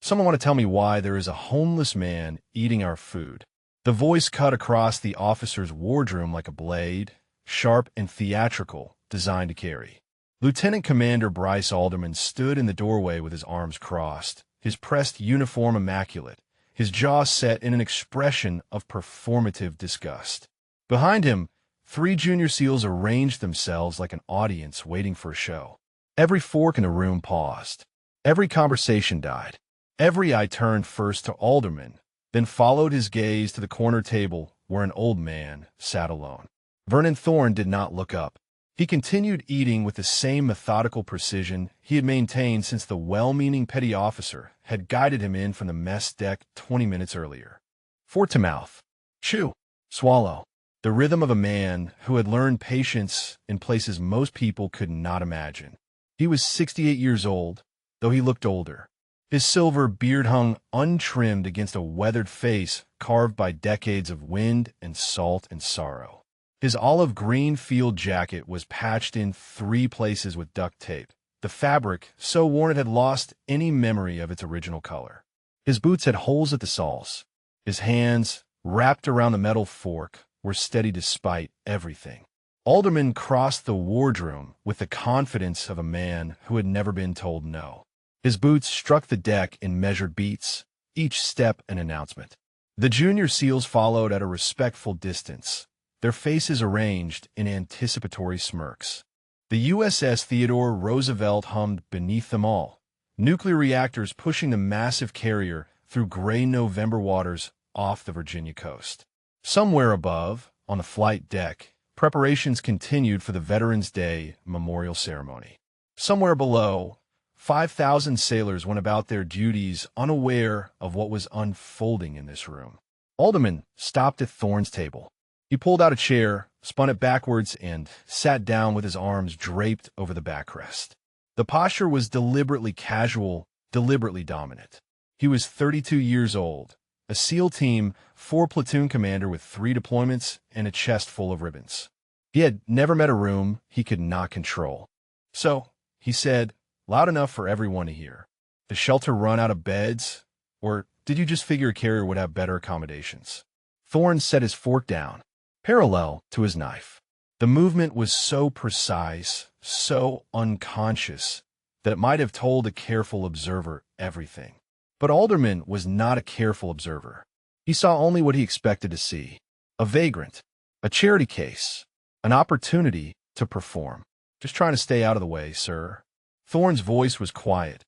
Someone want to tell me why there is a homeless man eating our food. The voice cut across the officer's wardroom like a blade, sharp and theatrical, designed to carry. Lieutenant Commander Bryce Alderman stood in the doorway with his arms crossed, his pressed uniform immaculate, his jaw set in an expression of performative disgust. Behind him, 3 junior SEALs arranged themselves like an audience waiting for a show. Every fork in the room paused. Every conversation died. Every eye turned first to Alderman, then followed his gaze to the corner table where an old man sat alone. Vernon Thorne did not look up. He continued eating with the same methodical precision he had maintained since the well-meaning petty officer had guided him in from the mess deck 20 minutes earlier. Foot to mouth. Chew. Swallow. The rhythm of a man who had learned patience in places most people could not imagine. He was 68 years old, though he looked older. His silver beard hung untrimmed against a weathered face carved by decades of wind and salt and sorrow. His olive green field jacket was patched in 3 places with duct tape, the fabric so worn it had lost any memory of its original color. His boots had holes at the soles. His hands, wrapped around the metal fork, were steady despite everything. Alderman crossed the wardroom with the confidence of a man who had never been told no. His boots struck the deck in measured beats, each step an announcement. The junior SEALs followed at a respectful distance, their faces arranged in anticipatory smirks. The USS Theodore Roosevelt hummed beneath them all, nuclear reactors pushing the massive carrier through gray November waters off the Virginia coast. Somewhere above, on the flight deck, preparations continued for the Veterans Day memorial ceremony. Somewhere below, 5,000 sailors went about their duties unaware of what was unfolding in this room. Alderman stopped at Thorne's table. He pulled out a chair, spun it backwards, and sat down with his arms draped over the backrest. The posture was deliberately casual, deliberately dominant. He was 32 years old, a SEAL Team 4 platoon commander with 3 deployments and a chest full of ribbons. He had never met a room he could not control. So, he said, loud enough for everyone to hear, "The shelter run out of beds? Or did you just figure a carrier would have better accommodations?" Thorne set his fork down, parallel to his knife. The movement was so precise, so unconscious, that it might have told a careful observer everything. But Alderman was not a careful observer. He saw only what he expected to see: a vagrant, a charity case, an opportunity to perform. "Just trying to stay out of the way, sir." Thorne's voice was quiet,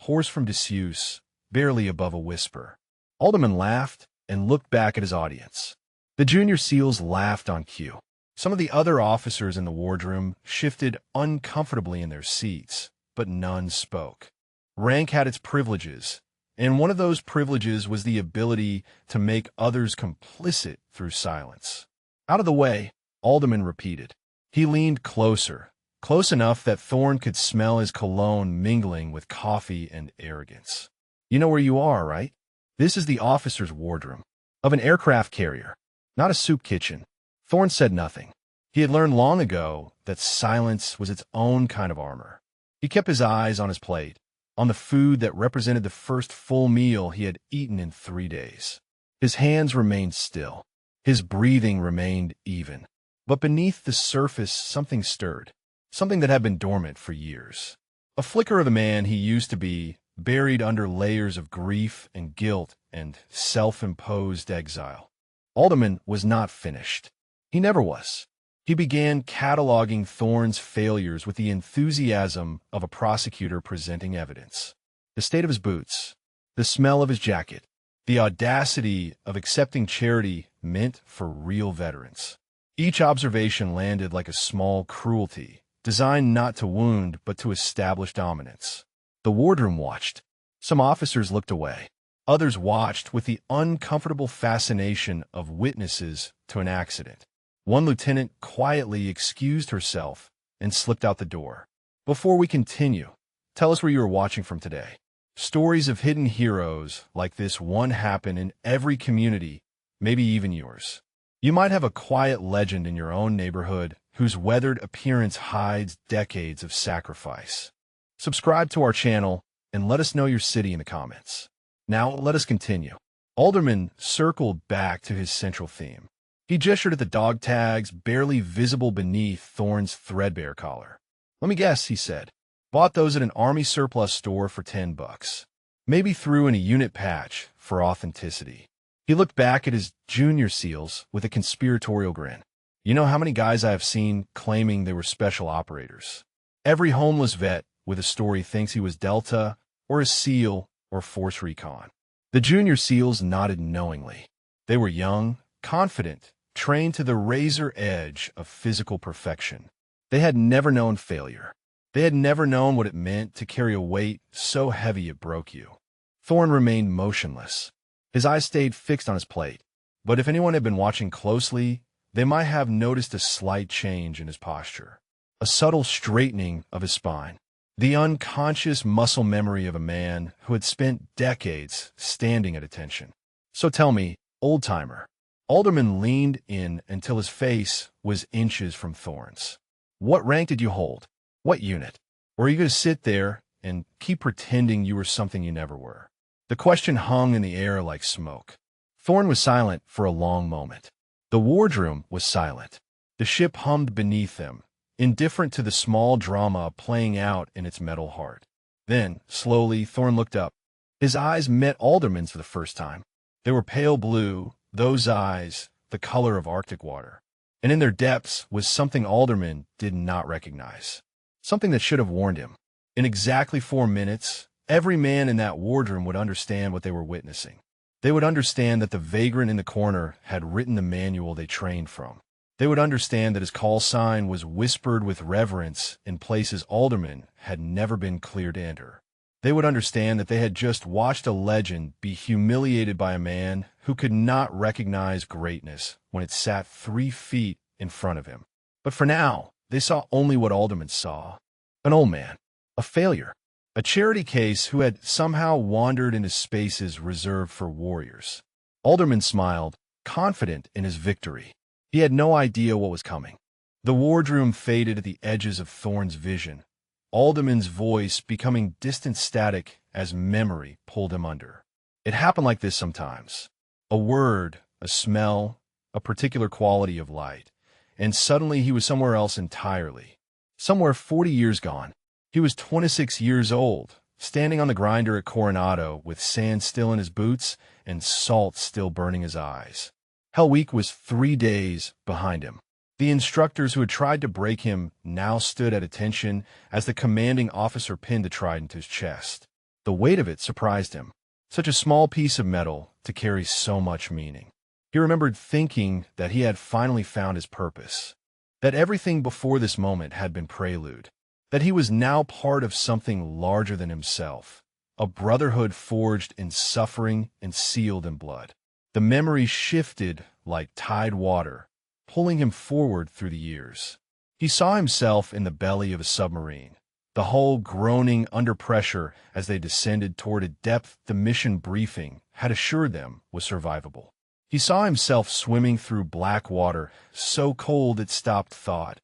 hoarse from disuse, barely above a whisper. Alderman laughed and looked back at his audience. The junior SEALs laughed on cue. Some of the other officers in the wardroom shifted uncomfortably in their seats, but none spoke. Rank had its privileges, and one of those privileges was the ability to make others complicit through silence. "Out of the way," Alderman repeated. He leaned closer, close enough that Thorne could smell his cologne mingling with coffee and arrogance. "You know where you are, right? This is the officer's wardroom of an aircraft carrier, not a soup kitchen." Thorne said nothing. He had learned long ago that silence was its own kind of armor. He kept his eyes on his plate, on the food that represented the first full meal he had eaten in 3 days. His hands remained still. His breathing remained even. But beneath the surface something stirred, something that had been dormant for years. A flicker of the man he used to be, buried under layers of grief and guilt and self-imposed exile. Alderman was not finished. He never was. He began cataloging Thorne's failures with the enthusiasm of a prosecutor presenting evidence. The state of his boots, the smell of his jacket, the audacity of accepting charity meant for real veterans. Each observation landed like a small cruelty, designed not to wound but to establish dominance. The wardroom watched. Some officers looked away. Others watched with the uncomfortable fascination of witnesses to an accident. One lieutenant quietly excused herself and slipped out the door. "Before we continue, tell us where you are watching from today." Stories of hidden heroes like this one happen in every community, maybe even yours. You might have a quiet legend in your own neighborhood whose weathered appearance hides decades of sacrifice. Subscribe to our channel and let us know your city in the comments. Now let us continue. Alderman circled back to his central theme. He gestured at the dog tags barely visible beneath Thorne's threadbare collar. "Let me guess," he said. "Bought those at an army surplus store for $10. Maybe threw in a unit patch for authenticity." He looked back at his junior SEALs with a conspiratorial grin. "You know how many guys I have seen claiming they were special operators? Every homeless vet with a story thinks he was Delta or a SEAL or Force Recon." The junior SEALs nodded knowingly. They were young, confident, trained to the razor edge of physical perfection. They had never known failure. They had never known what it meant to carry a weight so heavy it broke you. Thorne remained motionless. His eyes stayed fixed on his plate, but if anyone had been watching closely, they might have noticed a slight change in his posture, a subtle straightening of his spine, the unconscious muscle memory of a man who had spent decades standing at attention. "So tell me, old-timer." Alderman leaned in until his face was inches from Thorne's. "What rank did you hold? What unit? Or are you going to sit there and keep pretending you were something you never were?" The question hung in the air like smoke. Thorne was silent for a long moment. The wardroom was silent. The ship hummed beneath them, indifferent to the small drama playing out in its metal heart. Then, slowly, Thorne looked up. His eyes met Alderman's for the first time. They were pale blue, those eyes, the color of Arctic water. And in their depths was something Alderman did not recognize. Something that should have warned him. In exactly 4 minutes, every man in that wardroom would understand what they were witnessing. They would understand that the vagrant in the corner had written the manual they trained from. They would understand that his call sign was whispered with reverence in places Alderman had never been cleared to enter. They would understand that they had just watched a legend be humiliated by a man who could not recognize greatness when it sat 3 feet in front of him. But for now, they saw only what Alderman saw. An old man. A failure. A charity case who had somehow wandered into spaces reserved for warriors. Alderman smiled, confident in his victory. He had no idea what was coming. The wardroom faded at the edges of Thorne's vision, Alderman's voice becoming distant static as memory pulled him under. It happened like this sometimes. A word, a smell, a particular quality of light, and suddenly he was somewhere else entirely. Somewhere 40 years gone. He was 26 years old, standing on the grinder at Coronado with sand still in his boots and salt still burning his eyes. Hell Week was 3 days behind him. The instructors who had tried to break him now stood at attention as the commanding officer pinned the trident to his chest. The weight of it surprised him. Such a small piece of metal to carry so much meaning. He remembered thinking that he had finally found his purpose, that everything before this moment had been prelude, that he was now part of something larger than himself, a brotherhood forged in suffering and sealed in blood. The memory shifted like tide water, pulling him forward through the years. He saw himself in the belly of a submarine, the hull groaning under pressure as they descended toward a depth the mission briefing had assured them was survivable. He saw himself swimming through black water, so cold it stopped thought.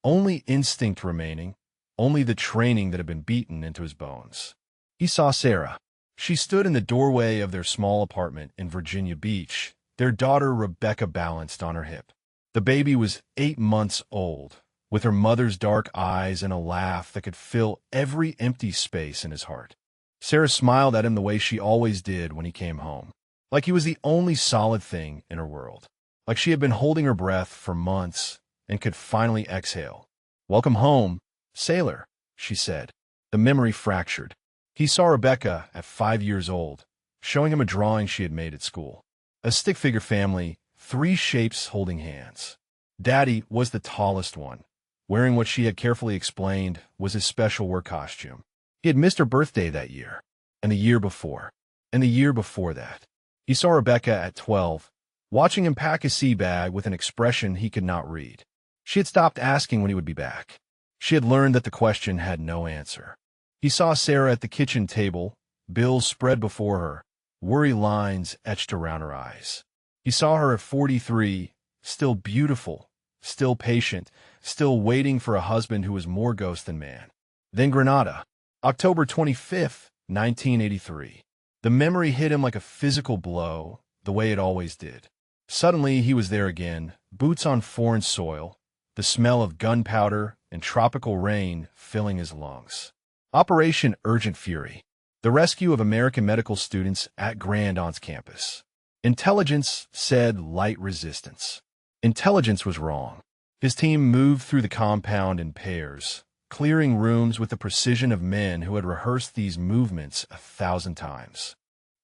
Only instinct remaining, only the training that had been beaten into his bones. He saw Sarah. She stood in the doorway of their small apartment in Virginia Beach, their daughter Rebecca balanced on her hip. The baby was 8 months old, with her mother's dark eyes and a laugh that could fill every empty space in his heart. Sarah smiled at him the way she always did when he came home, like he was the only solid thing in her world, like she had been holding her breath for months and could finally exhale. "Welcome home, sailor," she said. The memory fractured. He saw Rebecca at 5 years old, showing him a drawing she had made at school. A stick-figure family, 3 shapes holding hands. Daddy was the tallest one, wearing what she had carefully explained was his special work costume. He had missed her birthday that year, and the year before, and the year before that. He saw Rebecca at 12, watching him pack his sea bag with an expression he could not read. She had stopped asking when he would be back. She had learned that the question had no answer. He saw Sarah at the kitchen table, bills spread before her, worry lines etched around her eyes. He saw her at 43, still beautiful, still patient, still waiting for a husband who was more ghost than man. Then Grenada, October 25th, 1983. The memory hit him like a physical blow, the way it always did. Suddenly, he was there again, boots on foreign soil, the smell of gunpowder and tropical rain filling his lungs. Operation Urgent Fury. The rescue of American medical students at Grand Aunt's campus. Intelligence said light resistance. Intelligence was wrong. His team moved through the compound in pairs, clearing rooms with the precision of men who had rehearsed these movements 1,000 times.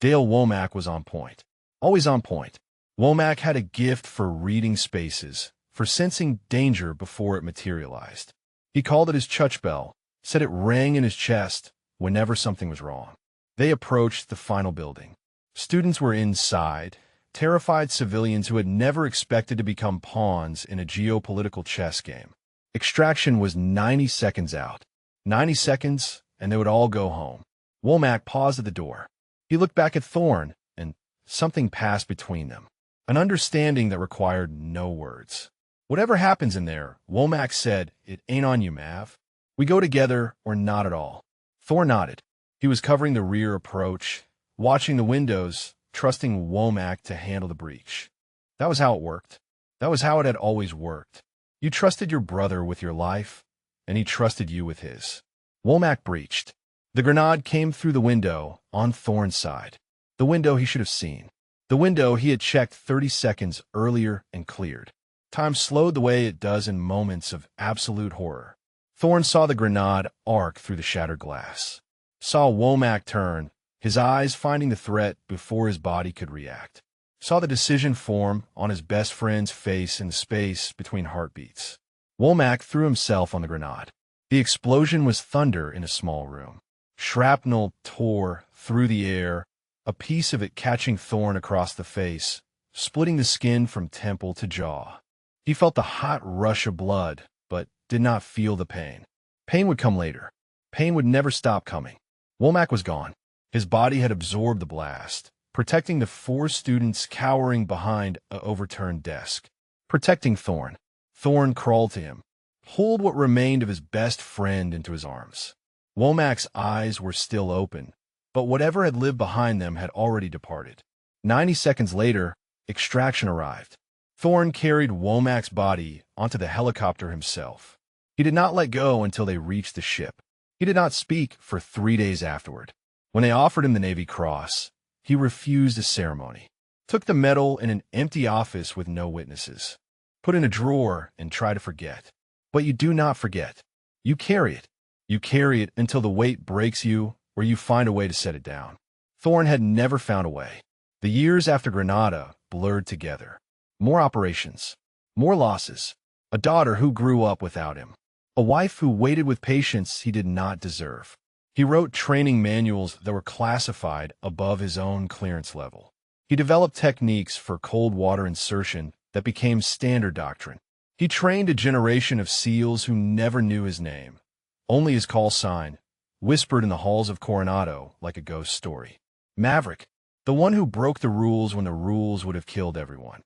Dale Womack was on point. Always on point. Womack had a gift for reading spaces, for sensing danger before it materialized. He called it his church bell, said it rang in his chest whenever something was wrong. They approached the final building. Students were inside, terrified civilians who had never expected to become pawns in a geopolitical chess game. Extraction was 90 seconds out. 90 seconds, and they would all go home. Womack paused at the door. He looked back at Thorne, and something passed between them. An understanding that required no words. Whatever happens in there, Womack said, it ain't on you, Mav. We go together or not at all. Thorne nodded. He was covering the rear approach, watching the windows, trusting Womack to handle the breach. That was how it worked. That was how it had always worked. You trusted your brother with your life, and he trusted you with his. Womack breached. The grenade came through the window on Thorne's side. The window he should have seen. The window he had checked 30 seconds earlier and cleared. Time slowed the way it does in moments of absolute horror. Thorne saw the grenade arc through the shattered glass. Saw Womack turn, his eyes finding the threat before his body could react. Saw the decision form on his best friend's face in the space between heartbeats. Womack threw himself on the grenade. The explosion was thunder in a small room. Shrapnel tore through the air, a piece of it catching Thorne across the face, splitting the skin from temple to jaw. He felt the hot rush of blood, but did not feel the pain. Pain would come later. Pain would never stop coming. Womack was gone. His body had absorbed the blast, protecting the 4 students cowering behind an overturned desk. Protecting Thorne. Thorne crawled to him, pulled what remained of his best friend into his arms. Womack's eyes were still open, but whatever had lived behind them had already departed. 90 seconds later, extraction arrived. Thorne carried Womack's body onto the helicopter himself. He did not let go until they reached the ship. He did not speak for 3 days afterward. When they offered him the Navy Cross, he refused the ceremony, took the medal in an empty office with no witnesses, put in a drawer and tried to forget. But you do not forget. You carry it. You carry it until the weight breaks you or you find a way to set it down. Thorne had never found a way. The years after Grenada blurred together. More operations, more losses, a daughter who grew up without him, a wife who waited with patience he did not deserve. He wrote training manuals that were classified above his own clearance level. He developed techniques for cold water insertion that became standard doctrine. He trained a generation of SEALs who never knew his name, only his call sign, whispered in the halls of Coronado like a ghost story. Maverick, the one who broke the rules when the rules would have killed everyone.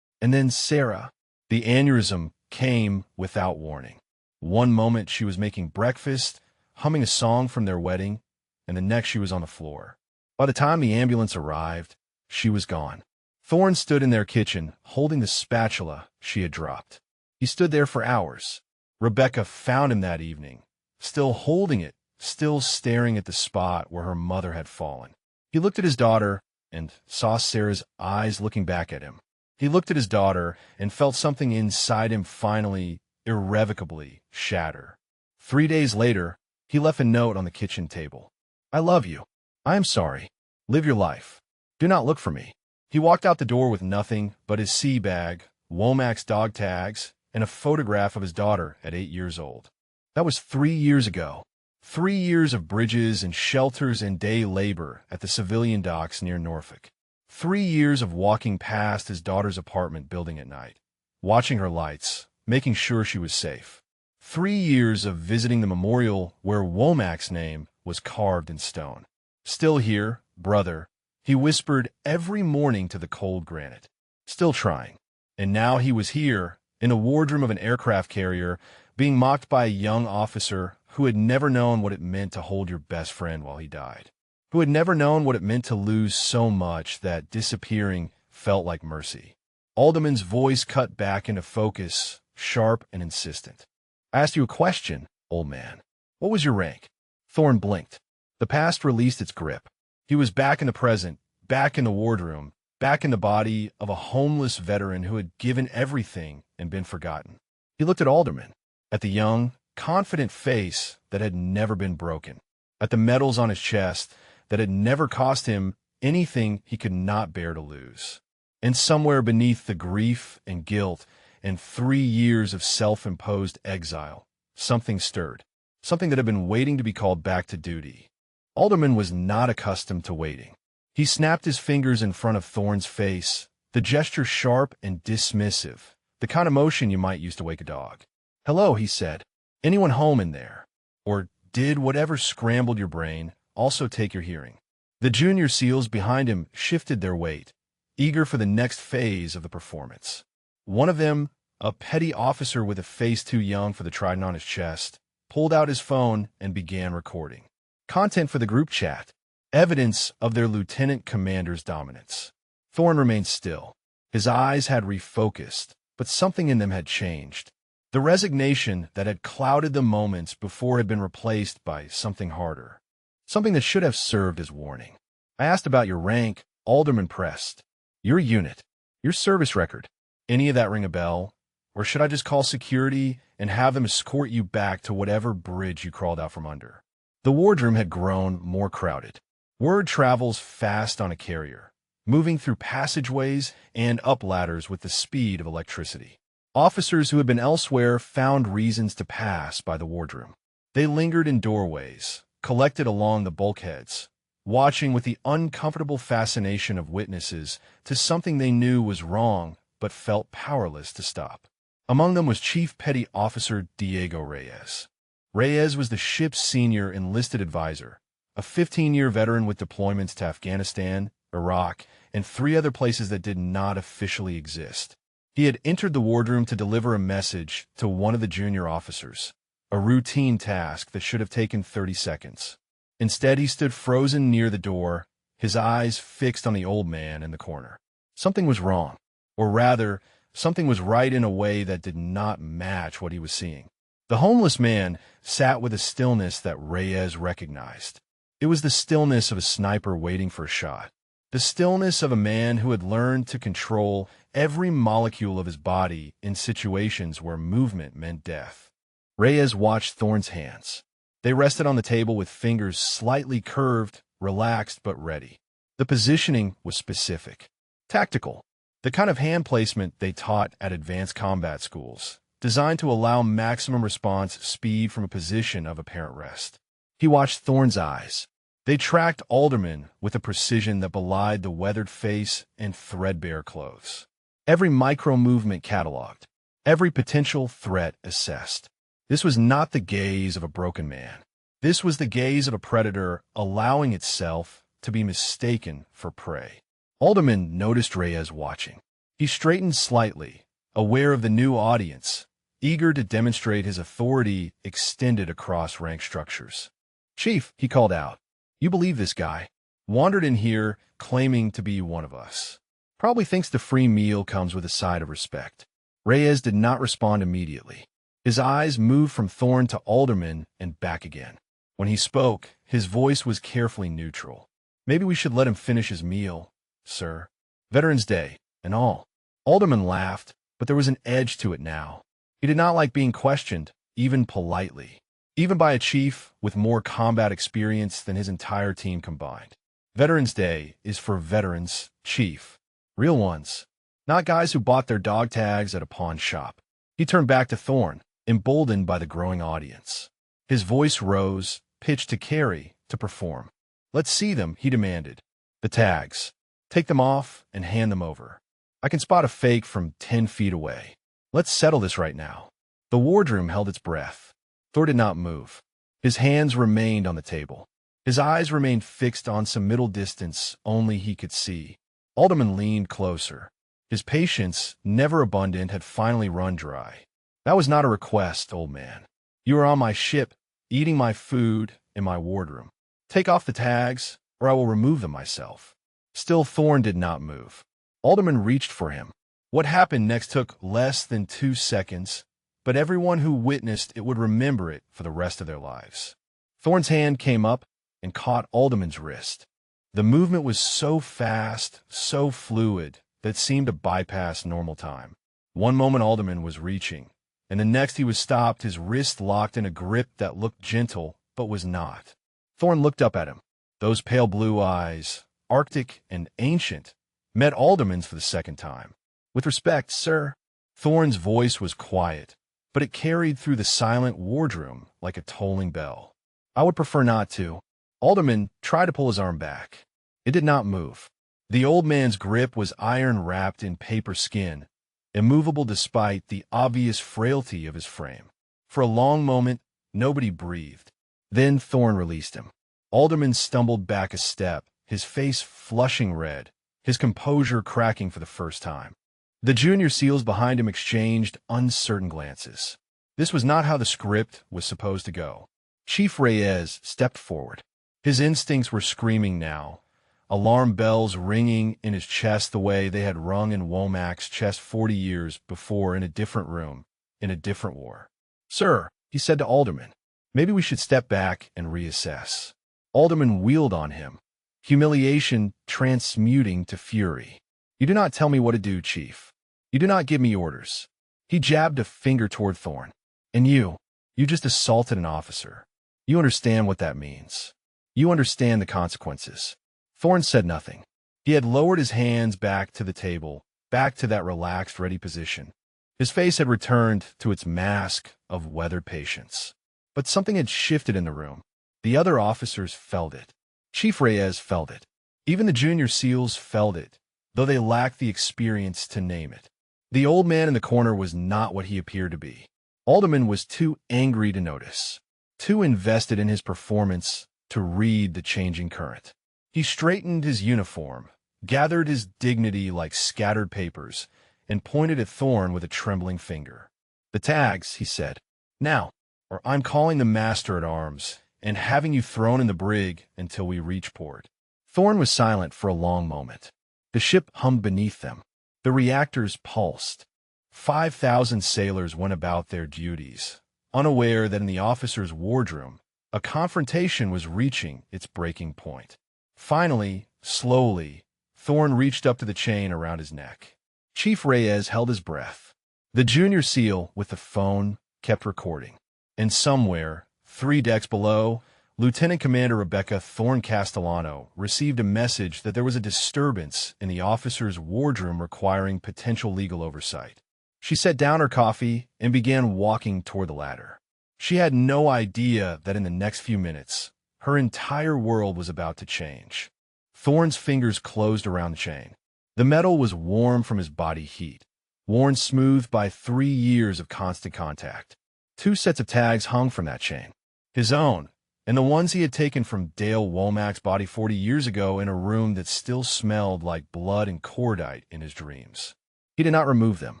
And then Sarah. The aneurysm came without warning. One moment she was making breakfast, humming a song from their wedding, and the next she was on the floor. By the time the ambulance arrived, she was gone. Thorne stood in their kitchen, holding the spatula she had dropped. He stood there for hours. Rebecca found him that evening, still holding it, still staring at the spot where her mother had fallen. He looked at his daughter and saw Sarah's eyes looking back at him. He looked at his daughter and felt something inside him finally, irrevocably shatter. 3 days later, he left a note on the kitchen table. I love you. I am sorry. Live your life. Do not look for me. He walked out the door with nothing but his sea bag, Womack's dog tags, and a photograph of his daughter at 8 years old. That was 3 years ago. 3 years of bridges and shelters and day labor at the civilian docks near Norfolk. 3 years of walking past his daughter's apartment building at night, watching her lights, making sure she was safe. 3 years of visiting the memorial where Womack's name was carved in stone. Still here, brother, he whispered every morning to the cold granite. Still trying. And now he was here, in a wardroom of an aircraft carrier, being mocked by a young officer who had never known what it meant to hold your best friend while he died. who had never known what it meant to lose so much that disappearing felt like mercy. Alderman's voice cut back into focus, sharp and insistent. "I asked you a question, old man. What was your rank?" Thorne blinked. The past released its grip. He was back in the present, back in the wardroom, back in the body of a homeless veteran who had given everything and been forgotten. He looked at Alderman, at the young, confident face that had never been broken, at the medals on his chest that had never cost him anything he could not bear to lose. And somewhere beneath the grief and guilt and 3 years of self-imposed exile, something stirred, something that had been waiting to be called back to duty. Alderman was not accustomed to waiting. He snapped his fingers in front of Thorne's face, the gesture sharp and dismissive, the kind of motion you might use to wake a dog. "Hello," he said. "Anyone home in there? Or did whatever scrambled your brain also take your hearing?" The junior SEALs behind him shifted their weight, eager for the next phase of the performance. One of them, a petty officer with a face too young for the trident on his chest, pulled out his phone and began recording. Content for the group chat, evidence of their lieutenant commander's dominance. Thorne remained still. His eyes had refocused, but something in them had changed. The resignation that had clouded the moments before had been replaced by something harder, something that should have served as warning. "I asked about your rank," Alderman pressed. "Your unit, your service record. Any of that ring a bell? Or should I just call security and have them escort you back to whatever bridge you crawled out from under?" The wardroom had grown more crowded. Word travels fast on a carrier, moving through passageways and up ladders with the speed of electricity. Officers who had been elsewhere found reasons to pass by the wardroom. They lingered in doorways, collected along the bulkheads, watching with the uncomfortable fascination of witnesses to something they knew was wrong but felt powerless to stop. Among them was Chief Petty Officer Diego Reyes. Reyes was the ship's senior enlisted advisor, a 15-year veteran with deployments to Afghanistan, Iraq, and 3 other places that did not officially exist. He had entered the wardroom to deliver a message to one of the junior officers, a routine task that should have taken 30 seconds. Instead, he stood frozen near the door, his eyes fixed on the old man in the corner. Something was wrong, or rather, something was right in a way that did not match what he was seeing. The homeless man sat with a stillness that Reyes recognized. It was the stillness of a sniper waiting for a shot. The stillness of a man who had learned to control every molecule of his body in situations where movement meant death. Reyes watched Thorne's hands. They rested on the table with fingers slightly curved, relaxed but ready. The positioning was specific, tactical, the kind of hand placement they taught at advanced combat schools, designed to allow maximum response speed from a position of apparent rest. He watched Thorne's eyes. They tracked Alderman with a precision that belied the weathered face and threadbare clothes. Every micro-movement cataloged, every potential threat assessed. This was not the gaze of a broken man. This was the gaze of a predator allowing itself to be mistaken for prey. Alderman noticed Reyes watching. He straightened slightly, aware of the new audience, eager to demonstrate his authority extended across rank structures. "Chief," he called out, "you believe this guy? Wandered in here claiming to be one of us. Probably thinks the free meal comes with a side of respect." Reyes did not respond immediately. His eyes moved from Thorne to Alderman and back again. When he spoke, his voice was carefully neutral. "Maybe we should let him finish his meal, sir. Veterans Day, and all." Alderman laughed, but there was an edge to it now. He did not like being questioned, even politely, even by a chief with more combat experience than his entire team combined. Veterans Day is for veterans, chief. Real ones, not guys who bought their dog tags at a pawn shop. He turned back to Thorne, emboldened by the growing audience. His voice rose, pitched to carry, to perform. "Let's see them," he demanded. "The tags. Take them off and hand them over. I can spot a fake from 10 feet away. Let's settle this right now." The wardroom held its breath. Thor did not move. His hands remained on the table. His eyes remained fixed on some middle distance only he could see. Alderman leaned closer. His patience, never abundant, had finally run dry. "That was not a request, old man. You are on my ship, eating my food in my wardroom. Take off the tags, or I will remove them myself." Still, Thorne did not move. Alderman reached for him. What happened next took less than 2 seconds, but everyone who witnessed it would remember it for the rest of their lives. Thorne's hand came up and caught Alderman's wrist. The movement was so fast, so fluid, that it seemed to bypass normal time. One moment Alderman was reaching, and the next he was stopped, his wrist locked in a grip that looked gentle but was not. Thorne looked up at him. Those pale blue eyes, arctic and ancient, met Alderman's for the second time. "With respect, sir." Thorne's voice was quiet, but it carried through the silent wardroom like a tolling bell. "I would prefer not to." Alderman tried to pull his arm back. It did not move. The old man's grip was iron wrapped in paper skin, immovable despite the obvious frailty of his frame. For a long moment, nobody breathed. Then Thorne released him. Alderman stumbled back a step, his face flushing red, his composure cracking for the first time. The junior SEALs behind him exchanged uncertain glances. This was not how the script was supposed to go. Chief Reyes stepped forward. His instincts were screaming now, alarm bells ringing in his chest the way they had rung in Womack's chest 40 years before in a different room, in a different war. "Sir," he said to Alderman, "maybe we should step back and reassess." Alderman wheeled on him, humiliation transmuting to fury. "You do not tell me what to do, Chief. You do not give me orders." He jabbed a finger toward Thorne. "And you just assaulted an officer. You understand what that means. You understand the consequences." Thorne said nothing. He had lowered his hands back to the table, back to that relaxed, ready position. His face had returned to its mask of weathered patience. But something had shifted in the room. The other officers felt it. Chief Reyes felt it. Even the junior SEALs felt it, though they lacked the experience to name it. The old man in the corner was not what he appeared to be. Alderman was too angry to notice, too invested in his performance to read the changing current. He straightened his uniform, gathered his dignity like scattered papers, and pointed at Thorne with a trembling finger. "The tags," he said. "Now, or I'm calling the master-at-arms and having you thrown in the brig until we reach port." Thorne was silent for a long moment. The ship hummed beneath them. The reactors pulsed. 5,000 sailors went about their duties, unaware that in the officers' wardroom, a confrontation was reaching its breaking point. Finally, slowly, Thorne reached up to the chain around his neck. Chief Reyes held his breath. The junior SEAL with the phone kept recording. And somewhere, 3 decks below, Lieutenant Commander Rebecca Thorne Castellano received a message that there was a disturbance in the officers' wardroom requiring potential legal oversight. She set down her coffee and began walking toward the ladder. She had no idea that in the next few minutes, her entire world was about to change. Thorne's fingers closed around the chain. The metal was warm from his body heat, worn smooth by 3 years of constant contact. 2 sets of tags hung from that chain. His own, and the ones he had taken from Dale Womack's body 40 years ago in a room that still smelled like blood and cordite in his dreams. He did not remove them.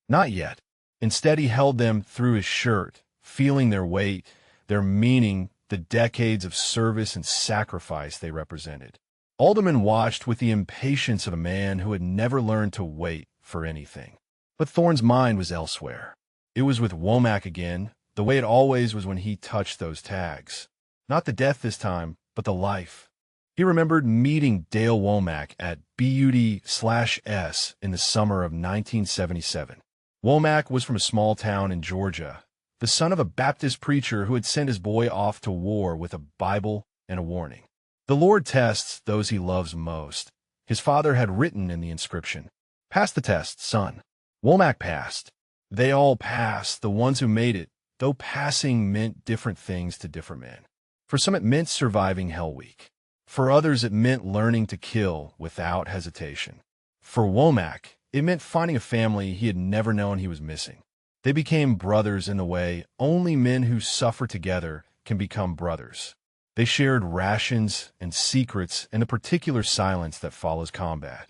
Not yet. Instead, he held them through his shirt, feeling their weight, their meaning, the decades of service and sacrifice they represented. Alderman watched with the impatience of a man who had never learned to wait for anything. But Thorne's mind was elsewhere. It was with Womack again, the way it always was when he touched those tags. Not the death this time, but the life. He remembered meeting Dale Womack at BUD/S in the summer of 1977. Womack was from a small town in Georgia, the son of a Baptist preacher who had sent his boy off to war with a Bible and a warning. "The Lord tests those he loves most," his father had written in the inscription. "Pass the test, son." Womack passed. They all passed, the ones who made it, though passing meant different things to different men. For some it meant surviving Hell Week. For others it meant learning to kill without hesitation. For Womack, it meant finding a family he had never known he was missing. They became brothers in the way only men who suffer together can become brothers. They shared rations and secrets and the particular silence that follows combat.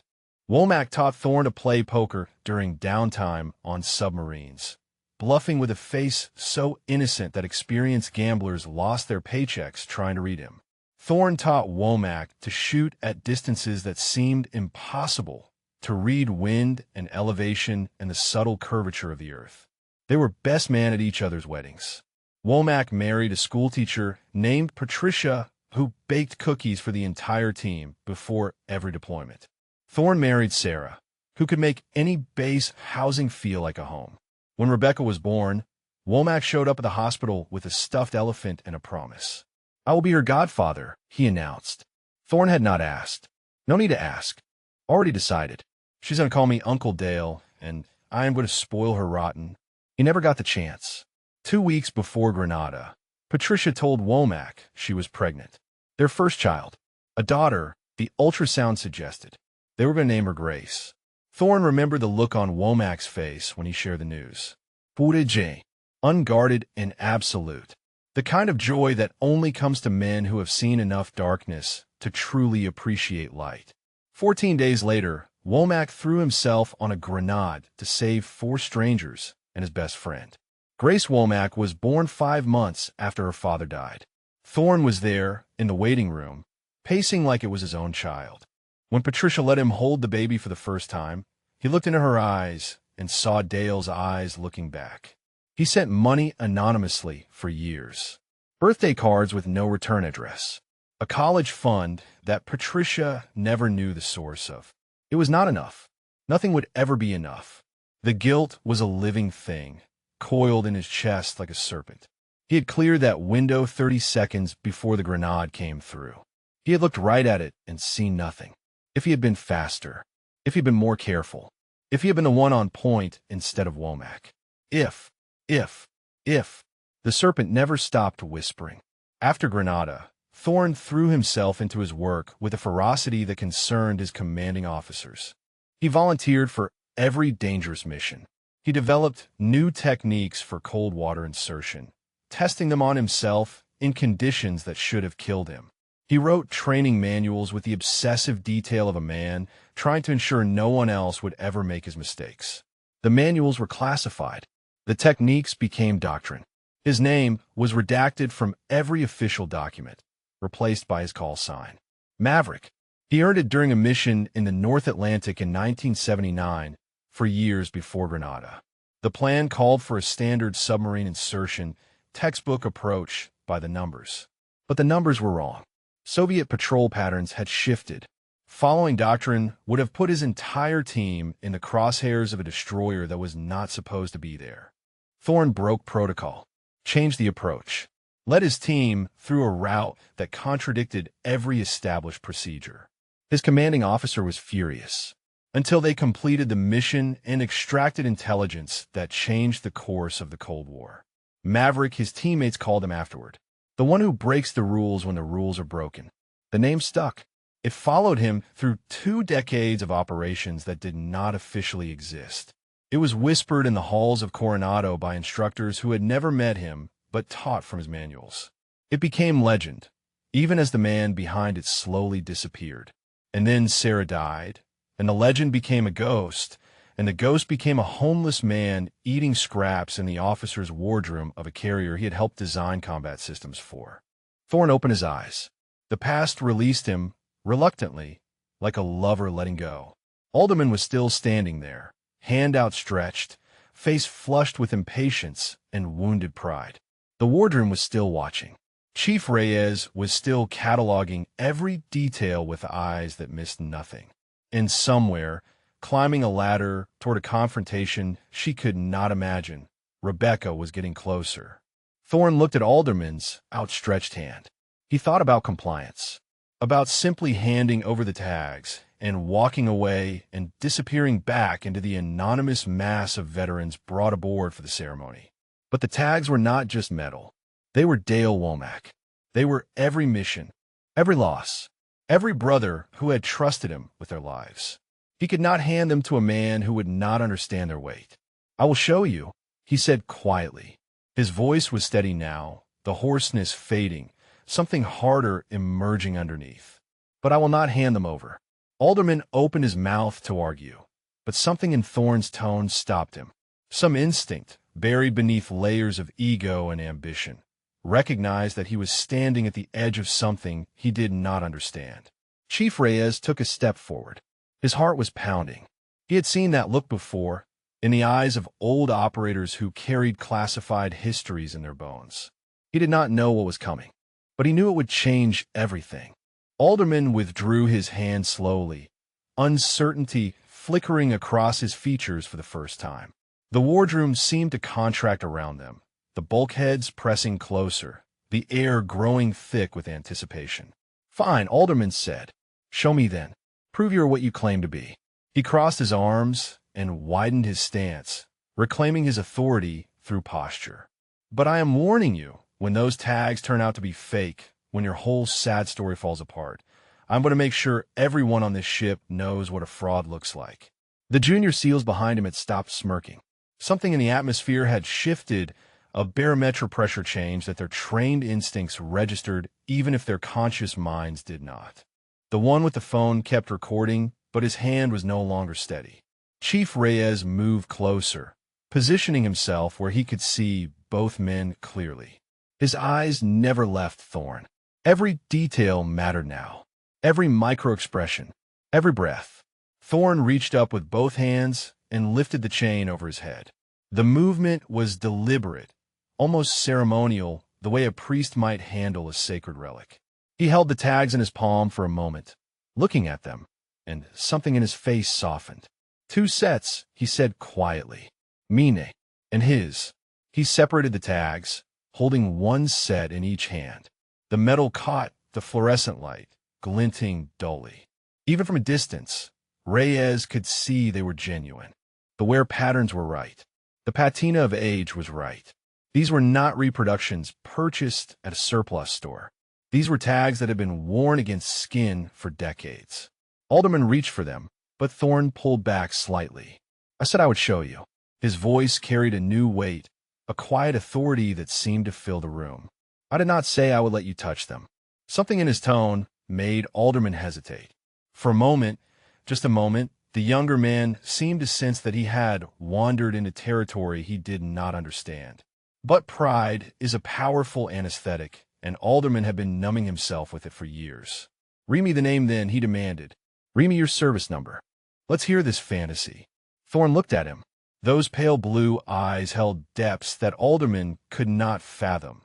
Womack taught Thorne to play poker during downtime on submarines, bluffing with a face so innocent that experienced gamblers lost their paychecks trying to read him. Thorne taught Womack to shoot at distances that seemed impossible, to read wind and elevation and the subtle curvature of the earth. They were best man at each other's weddings. Womack married a schoolteacher named Patricia who baked cookies for the entire team before every deployment. Thorne married Sarah, who could make any base housing feel like a home. When Rebecca was born, Womack showed up at the hospital with a stuffed elephant and a promise. "I will be her godfather," he announced. Thorne had not asked. No need to ask. Already decided. She's going to call me Uncle Dale, and I am going to spoil her rotten. He never got the chance. 2 weeks before Grenada, Patricia told Womack she was pregnant. Their first child, a daughter, the ultrasound suggested. They were going to name her Grace. Thorne remembered the look on Womack's face when he shared the news. Pure joy, unguarded and absolute. The kind of joy that only comes to men who have seen enough darkness to truly appreciate light. 14 days later, Womack threw himself on a grenade to save 4 strangers and his best friend. Grace Womack was born 5 months after her father died. Thorne was there, in the waiting room, pacing like it was his own child. When Patricia let him hold the baby for the first time, he looked into her eyes and saw Dale's eyes looking back. He sent money anonymously for years. Birthday cards with no return address. A college fund that Patricia never knew the source of. It was not enough. Nothing would ever be enough. The guilt was a living thing, coiled in his chest like a serpent. He had cleared that window 30 seconds before the grenade came through. He had looked right at it and seen nothing. If he had been faster, if he had been more careful, if he had been the one on point instead of Womack. If. The serpent never stopped whispering. After Grenada, Thorne threw himself into his work with a ferocity that concerned his commanding officers. He volunteered for every dangerous mission. He developed new techniques for cold water insertion, testing them on himself in conditions that should have killed him. He wrote training manuals with the obsessive detail of a man trying to ensure no one else would ever make his mistakes. The manuals were classified. The techniques became doctrine. His name was redacted from every official document, replaced by his call sign, Maverick. He earned it during a mission in the North Atlantic in 1979, for years before Grenada. The plan called for a standard submarine insertion, textbook approach by the numbers. But the numbers were wrong. Soviet patrol patterns had shifted. Following doctrine would have put his entire team in the crosshairs of a destroyer that was not supposed to be there. Thorne broke protocol, changed the approach, led his team through a route that contradicted every established procedure. His commanding officer was furious, until they completed the mission and extracted intelligence that changed the course of the Cold War. Maverick, his teammates called him afterward, the one who breaks the rules when the rules are broken. The name stuck. It followed him through 2 decades of operations that did not officially exist. It was whispered in the halls of Coronado by instructors who had never met him but taught from his manuals. It became legend, even as the man behind it slowly disappeared. And then Sarah died, and the legend became a ghost, and the ghost became a homeless man eating scraps in the officer's wardroom of a carrier he had helped design combat systems for. Thorne opened his eyes. The past released him, reluctantly, like a lover letting go. Alderman was still standing there, hand outstretched, face flushed with impatience and wounded pride. The wardroom was still watching. Chief Reyes was still cataloging every detail with eyes that missed nothing. And somewhere, climbing a ladder toward a confrontation she could not imagine, Rebecca was getting closer. Thorne looked at Alderman's outstretched hand. He thought about compliance, about simply handing over the tags and walking away and disappearing back into the anonymous mass of veterans brought aboard for the ceremony. But the tags were not just metal. They were Dale Womack. They were every mission, every loss, every brother who had trusted him with their lives. He could not hand them to a man who would not understand their weight. "I will show you," he said quietly. His voice was steady now, the hoarseness fading, something harder emerging underneath. "But I will not hand them over." Alderman opened his mouth to argue, but something in Thorne's tone stopped him. Some instinct, buried beneath layers of ego and ambition. recognized that he was standing at the edge of something he did not understand. Chief Reyes took a step forward. His heart was pounding. He had seen that look before, in the eyes of old operators who carried classified histories in their bones. He did not know what was coming, but he knew it would change everything. Alderman withdrew his hand slowly, uncertainty flickering across his features for the first time. The wardroom seemed to contract around them, the bulkheads pressing closer, the air growing thick with anticipation. "Fine," Alderman said. "Show me then. Prove you're what you claim to be." He crossed his arms and widened his stance, reclaiming his authority through posture. "But I am warning you, when those tags turn out to be fake, when your whole sad story falls apart, I'm going to make sure everyone on this ship knows what a fraud looks like." The junior SEALs behind him had stopped smirking. Something in the atmosphere had shifted, a barometric pressure change that their trained instincts registered even if their conscious minds did not. The one with the phone kept recording, but his hand was no longer steady. Chief Reyes moved closer, positioning himself where he could see both men clearly. His eyes never left Thorne. Every detail mattered now. Every micro-expression, every breath. Thorne reached up with both hands and lifted the chain over his head. The movement was deliberate, almost ceremonial, the way a priest might handle a sacred relic. He held the tags in his palm for a moment, looking at them, and something in his face softened. "2 sets," he said quietly. "Mine," and his. He separated the tags, holding 1 set in each hand. The metal caught the fluorescent light, glinting dully. Even from a distance, Reyes could see they were genuine. The wear patterns were right. The patina of age was right. These were not reproductions purchased at a surplus store. These were tags that had been worn against skin for decades. Alderman reached for them, but Thorne pulled back slightly. "I said I would show you." His voice carried a new weight, a quiet authority that seemed to fill the room. "I did not say I would let you touch them." Something in his tone made Alderman hesitate. For a moment, just a moment, the younger man seemed to sense that he had wandered into territory he did not understand. But pride is a powerful anesthetic, and Alderman had been numbing himself with it for years. "Read me the name then," he demanded. "Read me your service number. Let's hear this fantasy." Thorne looked at him. Those pale blue eyes held depths that Alderman could not fathom.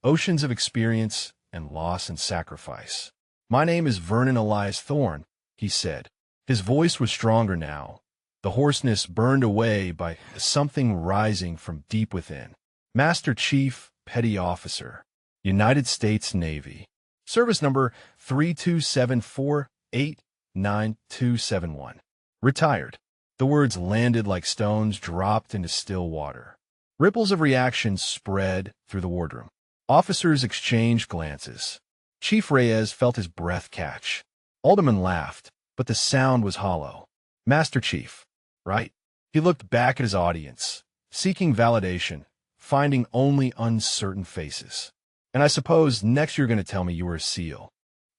Oceans of experience and loss and sacrifice. "My name is Vernon Elias Thorne," he said. His voice was stronger now, the hoarseness burned away by something rising from deep within. "Master Chief, Petty Officer, United States Navy. Service number 3274899271. Retired." The words landed like stones dropped into still water. Ripples of reaction spread through the wardroom. Officers exchanged glances. Chief Reyes felt his breath catch. Alderman laughed, but the sound was hollow. "Master Chief, right?" He looked back at his audience, seeking validation, finding only uncertain faces. "And I suppose next you're going to tell me you were a SEAL."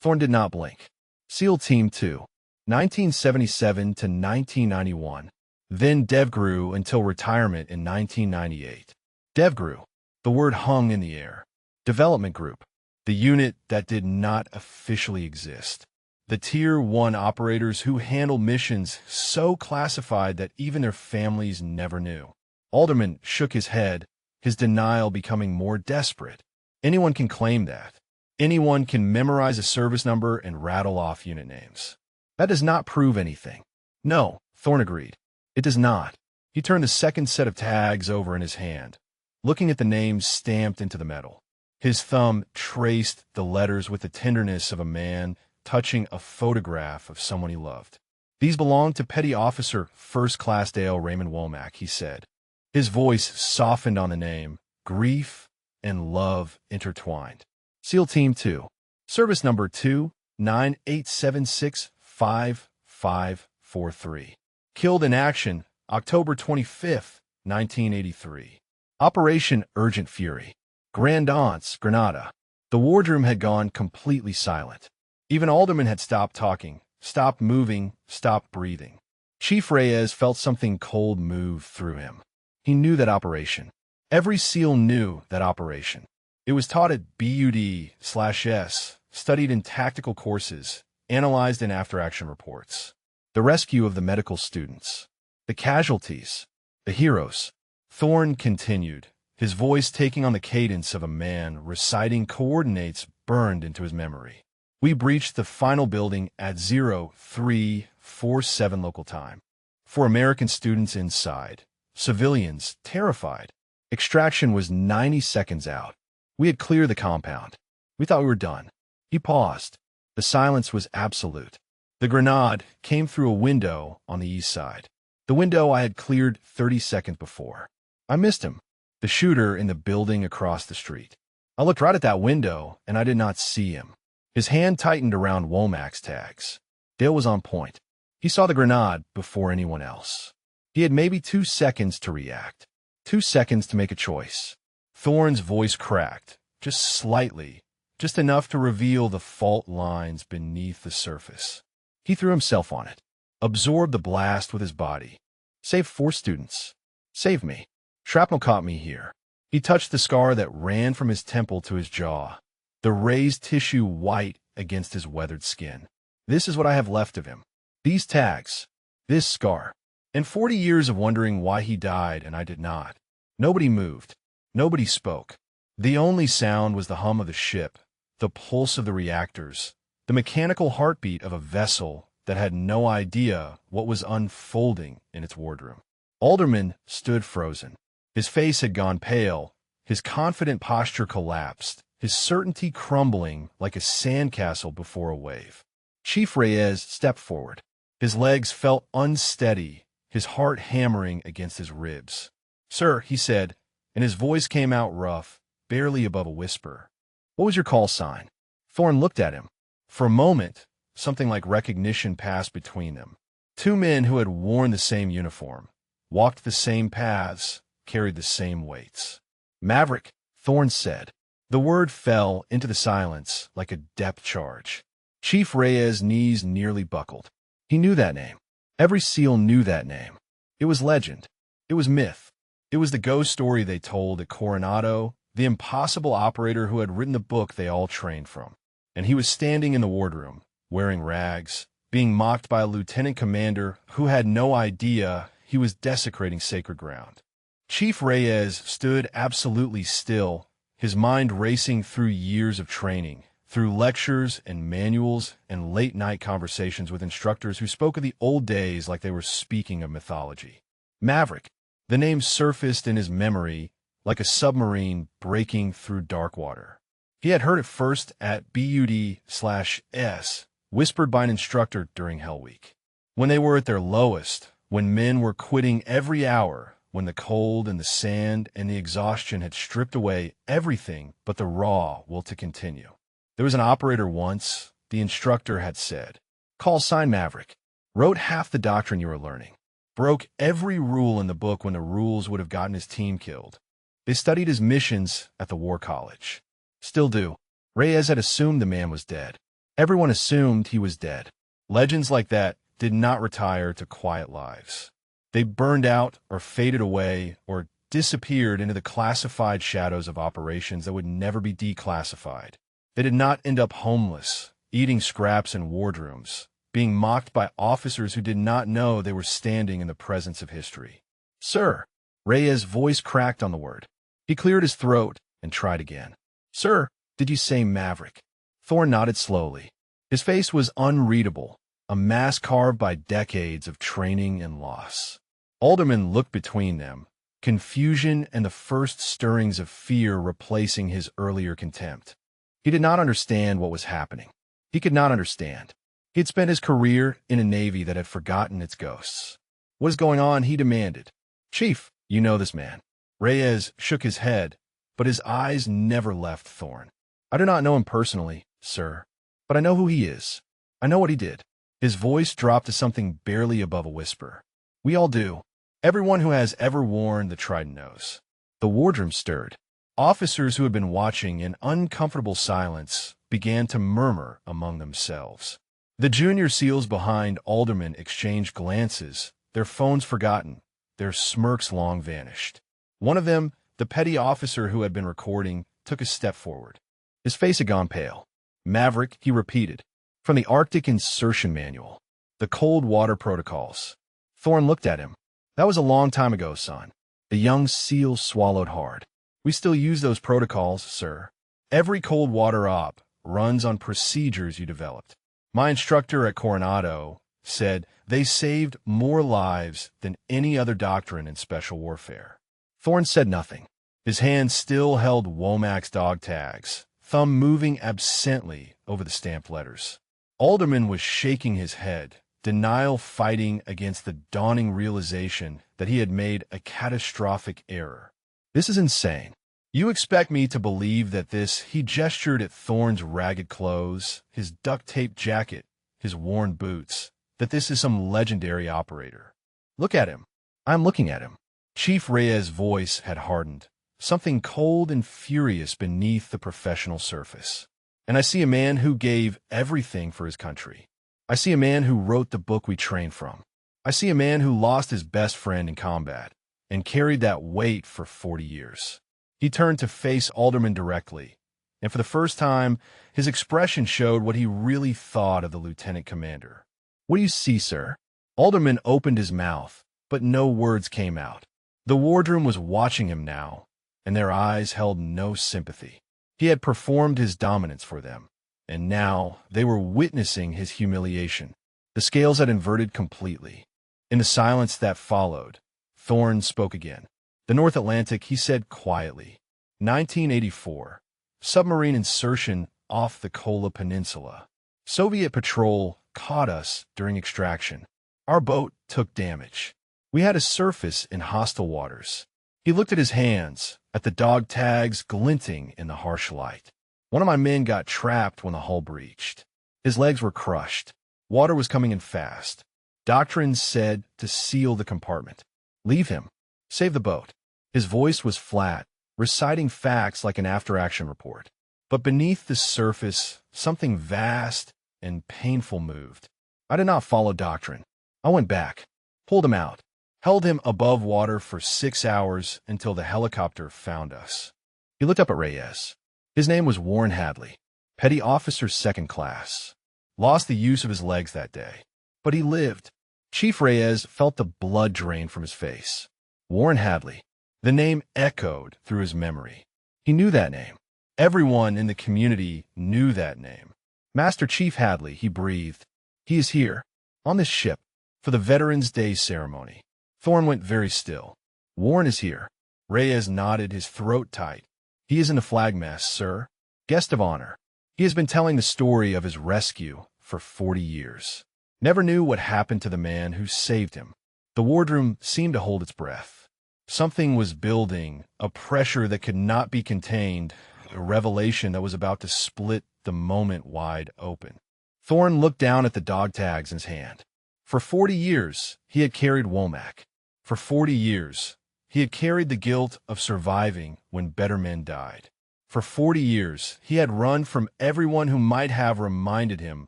Thorne did not blink. "SEAL Team 2, 1977 to 1991. Then DevGru until retirement in 1998. DevGru, the word hung in the air. Development Group, the unit that did not officially exist. The Tier 1 operators who handled missions so classified that even their families never knew. Alderman shook his head, his denial becoming more desperate. Anyone can claim that. Anyone can memorize a service number and rattle off unit names. That does not prove anything. "No," Thorne agreed. "It does not." He turned the second set of tags over in his hand, looking at the names stamped into the metal. His thumb traced the letters with the tenderness of a man touching a photograph of someone he loved. "These belong to Petty Officer First Class Dale Raymond Womack," he said. His voice softened on the name, grief and love intertwined. "SEAL Team 2, service number 298765543. Killed in action, October 25th, 1983. Operation Urgent Fury. Grand Anse, Grenada." The wardroom had gone completely silent. Even Alderman had stopped talking, stopped moving, stopped breathing. Chief Reyes felt something cold move through him. He knew that operation. Every SEAL knew that operation. It was taught at BUD/S, studied in tactical courses, analyzed in after-action reports. The rescue of the medical students. The casualties. The heroes. Thorne continued, his voice taking on the cadence of a man reciting coordinates burned into his memory. We breached the final building at 0347 local time. 4 American students inside. Civilians terrified. Extraction was 90 seconds out. We had cleared the compound. We thought we were done. He paused. The silence was absolute. The grenade came through a window on the east side. The window I had cleared 30 seconds before. I missed him. The shooter in the building across the street. I looked right at that window, and I did not see him. His hand tightened around Womack's tags. Dale was on point. He saw the grenade before anyone else. He had maybe 2 seconds to react. 2 seconds to make a choice. Thorne's voice cracked, just slightly, just enough to reveal the fault lines beneath the surface. He threw himself on it, absorbed the blast with his body. Saved 4 students. Saved me. Shrapnel caught me here. He touched the scar that ran from his temple to his jaw, the raised tissue white against his weathered skin. This is what I have left of him. These tags. This scar. And 40 years of wondering why he died and I did not. Nobody moved. Nobody spoke. The only sound was the hum of the ship, the pulse of the reactors, the mechanical heartbeat of a vessel that had no idea what was unfolding in its wardroom. Alderman stood frozen. His face had gone pale, his confident posture collapsed, his certainty crumbling like a sandcastle before a wave. Chief Reyes stepped forward. His legs felt unsteady, his heart hammering against his ribs. "Sir," he said, and his voice came out rough, barely above a whisper. "What was your call sign?" Thorne looked at him. For a moment, something like recognition passed between them. 2 men who had worn the same uniform, walked the same paths, carried the same weights. "Maverick," Thorne said. The word fell into the silence like a depth charge. Chief Reyes' knees nearly buckled. He knew that name. Every SEAL knew that name. It was legend. It was myth. It was the ghost story they told at Coronado, the impossible operator who had written the book they all trained from. And he was standing in the wardroom, wearing rags, being mocked by a lieutenant commander who had no idea he was desecrating sacred ground. Chief Reyes stood absolutely still, his mind racing through years of training, through lectures and manuals and late-night conversations with instructors who spoke of the old days like they were speaking of mythology. Maverick. The name surfaced in his memory like a submarine breaking through dark water. He had heard it first at BUD/S, whispered by an instructor during Hell Week. When they were at their lowest, when men were quitting every hour, when the cold and the sand and the exhaustion had stripped away everything but the raw will to continue. There was an operator once, the instructor had said, "Call sign Maverick. Wrote half the doctrine you were learning. Broke every rule in the book when the rules would have gotten his team killed. They studied his missions at the War College. Still do." Reyes had assumed the man was dead. Everyone assumed he was dead. Legends like that did not retire to quiet lives. They burned out or faded away or disappeared into the classified shadows of operations that would never be declassified. They did not end up homeless, eating scraps in wardrooms, being mocked by officers who did not know they were standing in the presence of history. "Sir." Reyes' voice cracked on the word. He cleared his throat and tried again. "Sir, did you say Maverick?" Thorne nodded slowly. His face was unreadable, a mask carved by decades of training and loss. Alderman looked between them, confusion and the first stirrings of fear replacing his earlier contempt. He did not understand what was happening. He could not understand. He had spent his career in a Navy that had forgotten its ghosts. "What is going on?" he demanded. "Chief, you know this man." Reyes shook his head, but his eyes never left Thorne. "I do not know him personally, sir, but I know who he is. I know what he did." His voice dropped to something barely above a whisper. "We all do. Everyone who has ever worn the trident knows." The wardroom stirred. Officers who had been watching in uncomfortable silence began to murmur among themselves. The junior SEALs behind Alderman exchanged glances, their phones forgotten, their smirks long vanished. One of them, the petty officer who had been recording, took a step forward. His face had gone pale. "Maverick," he repeated. "From the Arctic Insertion Manual. The Cold Water Protocols." Thorne looked at him. "That was a long time ago, son." The young SEAL swallowed hard. "We still use those protocols, sir. Every cold water op runs on procedures you developed. My instructor at Coronado said they saved more lives than any other doctrine in special warfare." Thorne said nothing. His hand still held Womack's dog tags, thumb moving absently over the stamped letters. Alderman was shaking his head, denial fighting against the dawning realization that he had made a catastrophic error. "This is insane. You expect me to believe that this," he gestured at Thorne's ragged clothes, his duct-taped jacket, his worn boots, "that this is some legendary operator. Look at him." "I'm looking at him." Chief Reyes' voice had hardened, something cold and furious beneath the professional surface. "And I see a man who gave everything for his country. I see a man who wrote the book we trained from. I see a man who lost his best friend in combat and carried that weight for 40 years. He turned to face Alderman directly, and for the first time, his expression showed what he really thought of the lieutenant commander. "What do you see, sir?" Alderman opened his mouth, but no words came out. The wardroom was watching him now, and their eyes held no sympathy. He had performed his dominance for them, and now they were witnessing his humiliation. The scales had inverted completely. In the silence that followed, Thorne spoke again. "The North Atlantic," he said quietly. 1984. Submarine insertion off the Kola Peninsula. Soviet patrol caught us during extraction. Our boat took damage. We had to surface in hostile waters." He looked at his hands, at the dog tags glinting in the harsh light. "One of my men got trapped when the hull breached. His legs were crushed. Water was coming in fast. Doctrine said to seal the compartment. Leave him. Save the boat." His voice was flat, reciting facts like an after-action report. But beneath the surface, something vast and painful moved. I did not follow doctrine. I went back, pulled him out, held him above water for 6 hours until the helicopter found us. He looked up at Reyes. His name was Warren Hadley, petty officer 2nd class. Lost the use of his legs that day. But he lived. Chief Reyes felt the blood drain from his face. Warren Hadley. The name echoed through his memory. He knew that name. Everyone in the community knew that name. "Master Chief Hadley," he breathed. "He is here, on this ship, for the Veterans Day ceremony." Thorne went very still. "Warren is here." Reyes nodded, his throat tight. "He is in the flagmast, sir. Guest of honor. He has been telling the story of his rescue for 40 years. Never knew what happened to the man who saved him." The wardroom seemed to hold its breath. Something was building, a pressure that could not be contained, a revelation that was about to split the moment wide open. Thorne looked down at the dog tags in his hand. For 40 years, he had carried Womack. For 40 years, he had carried the guilt of surviving when better men died. For 40 years, he had run from everyone who might have reminded him